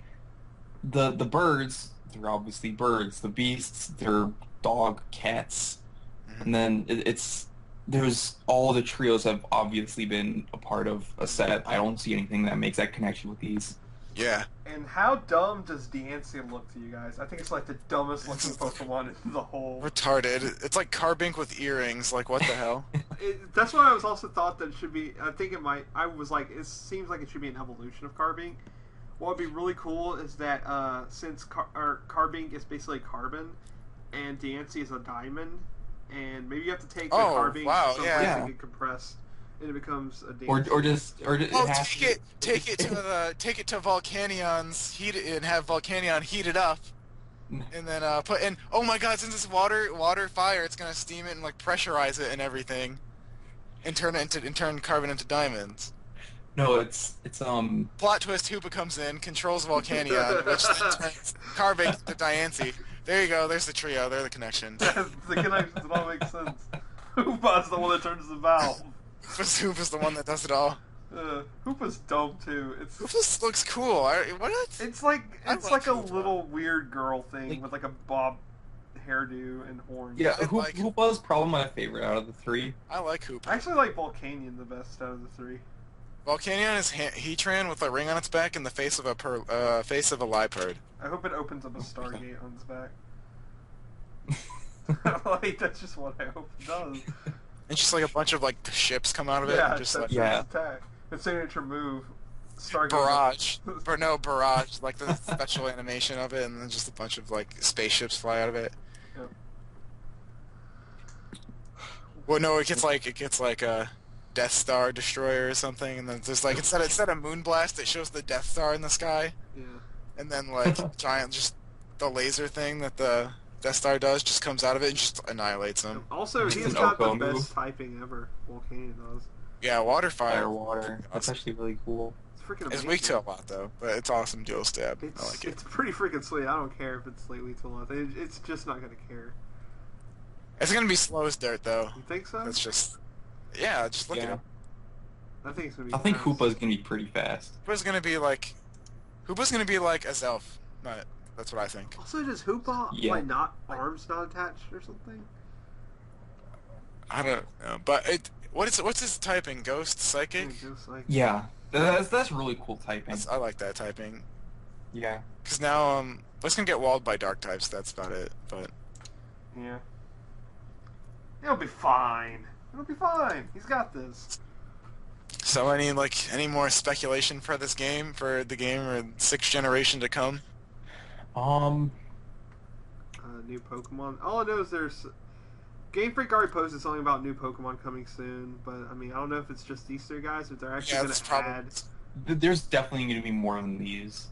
the birds, they're obviously birds. The beasts, they're dog, cats, and then there's all the trios have obviously been a part of a set. I don't see anything that makes that connection with these.
Yeah.
And how dumb does Deancey look to you guys? I think it's like the dumbest looking Pokemon in the whole.
Retarded. It's like Carbink with earrings. Like, what the hell?
That's why I was also thought that it should be. I think it might. I was like, it seems like it should be an evolution of Carbink. What would be really cool is that since Carbink is basically carbon, and Deancey is a diamond, and maybe you have to take the Carbink someplace and get compressed, and it becomes a Deancey.
Or just
take it to Volcanion's heat and have Volcanion heat it up, and then put in. Oh my God! Since it's water fire, it's gonna steam it and like pressurize it and everything, and turn carbon into diamonds.
No, it's
Plot twist: Hoopa comes in, controls Volcanion, which then turns Carbink to Diancie. There you go. There's the trio. They're the connections.
The connections, it all makes sense. Hoopa's the one that turns the valve.
Hoopa's the one that does it all.
Hoopa's dumb too.
Hoopa looks cool. What?
It's like
I like
a
Hoopa.
little weird girl thing
Like-
with like a bob hairdo and horns.
yeah.
I like-
Hoopa's probably my favorite out of the 3.
I like Hoopa.
I actually like Volcanion the best out of the 3.
Volcanion is Heatran with a ring on its back and the face of a Liepard.
I hope it opens up a Stargate on its back. Like that's just what I hope it does.
And just like a bunch of like ships come out of it.
Yeah,
and just
that's
like
Yeah.
its attack. Its signature move. Stargate.
Barrage, like the special animation of it, and then just a bunch of like spaceships fly out of it.
Yep.
Well, no, it gets like a Death Star destroyer or something, and then there's like instead of Moonblast, it shows the Death Star in the sky,
Yeah.
and then like giant just the laser thing that the Death Star does just comes out of it and just annihilates them.
Also,
It's
he's
an
got the
Oko
best
move.
typing ever. Volcanion does.
Yeah, water fire.
Water. That's actually really cool.
It's freaking
It's
amazing.
weak to a lot though, but it's awesome dual stab. I
It's,
like it.
it's pretty freaking sweet. I don't care if it's slightly too long. It's just not gonna care.
It's gonna be slow as dirt though.
You think so?
It's just just look it
Yeah.
up.
I think it's gonna be.
I think
fast.
Hoopa's gonna be pretty fast.
Hoopa's gonna be like a Zelf. Not that's what I think.
Also, does Hoopa
Yeah.
like not arms not attached or something?
I don't know, but what's his typing? Ghost, psychic?
Just like
Yeah, that's really cool typing.
I like that typing.
Yeah.
Cause now it's gonna get walled by dark types. That's about it. But
yeah. It'll be fine. It'll be fine. He's got this.
so any more speculation for this game, for the game or 6th generation to come?
New Pokemon. All I know is there's Game Freak already posted something about new Pokemon coming soon, but I mean I don't know if it's just these 3 guys, if they're actually
Yeah,
gonna
that's probably.
add.
There's definitely gonna be more than these.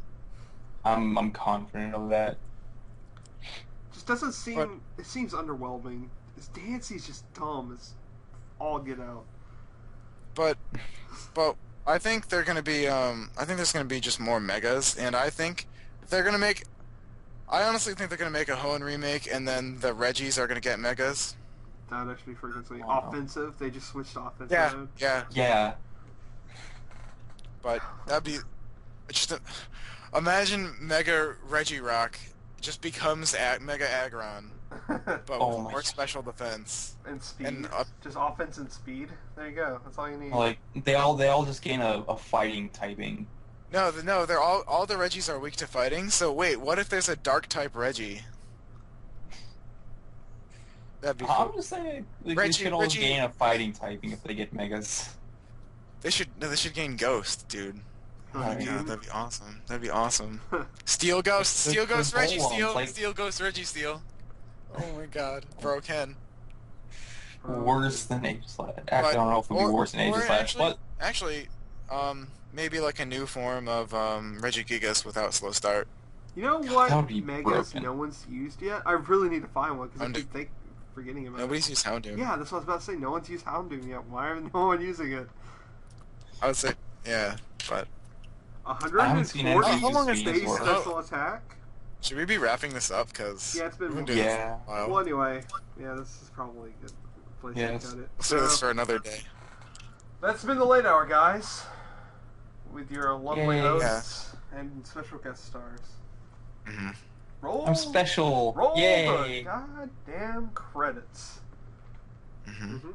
I'm confident of that.
Just doesn't seem. It seems underwhelming. This Dancy's just dumb. It's all get out.
But I think they're gonna be I think there's gonna be just more megas, and I think they're gonna make. I honestly think they're gonna make a Hoenn remake, and then the Reggies are gonna get megas.
That'd actually be freaking sweet.
Wow.
Offensive. They just switched to offensive
Yeah,
mode.
yeah.
Yeah.
But that'd be just imagine Mega Regirock just becomes Mega Aggron, but
Oh
with
my
more
God.
special defense.
And speed.
And
just offense and speed. There you go. That's all you need.
Like they all just gain a fighting typing.
No, they're all the Reggies are weak to fighting. So wait, what if there's a Dark type Reggie? That'd be
I'm
cool.
just saying they
Reggie-
should all
Reggie-
gain a fighting typing if they get megas.
They should gain Ghost, dude. Oh my
Oh,
god, that'd be awesome. That'd be awesome. Steel Ghost, Steel
The
Ghost Reggie
Golem,
Steel,
like-
Steel Ghost Reggie Steel. Oh my god, bro, Ken.
Worse than Aegis Slash. Actually, I don't know if it would be worse than Aegis Slash, but
Actually, Maybe like a new form of Regigigas without slow start.
You know
that
what
would be
Megas
broken.
no one's used yet? I really need to find one because I
Houndoom.
keep forgetting about
Nobody's
it.
used Houndoom.
Yeah, that's what I was about to say. No one's used Houndoom yet. Why are no one using it?
I would say, yeah, but
haven't seen
140
anyone
How long
use
is
space
Venusaur.
special attack?
should we be wrapping this up? Because
Yeah, it's been
we've been doing this
Yeah.
for a while.
Well, anyway, yeah, this is probably a good place
Yes.
to cut it.
Let's do this for another day.
That's been the late hour, guys, with your lovely
Yay.
hosts and special guest stars.
Mm-hmm.
Roll.
I'm special.
Roll
Yay.
the goddamn credits.
Mm-hmm.
Mm-hmm.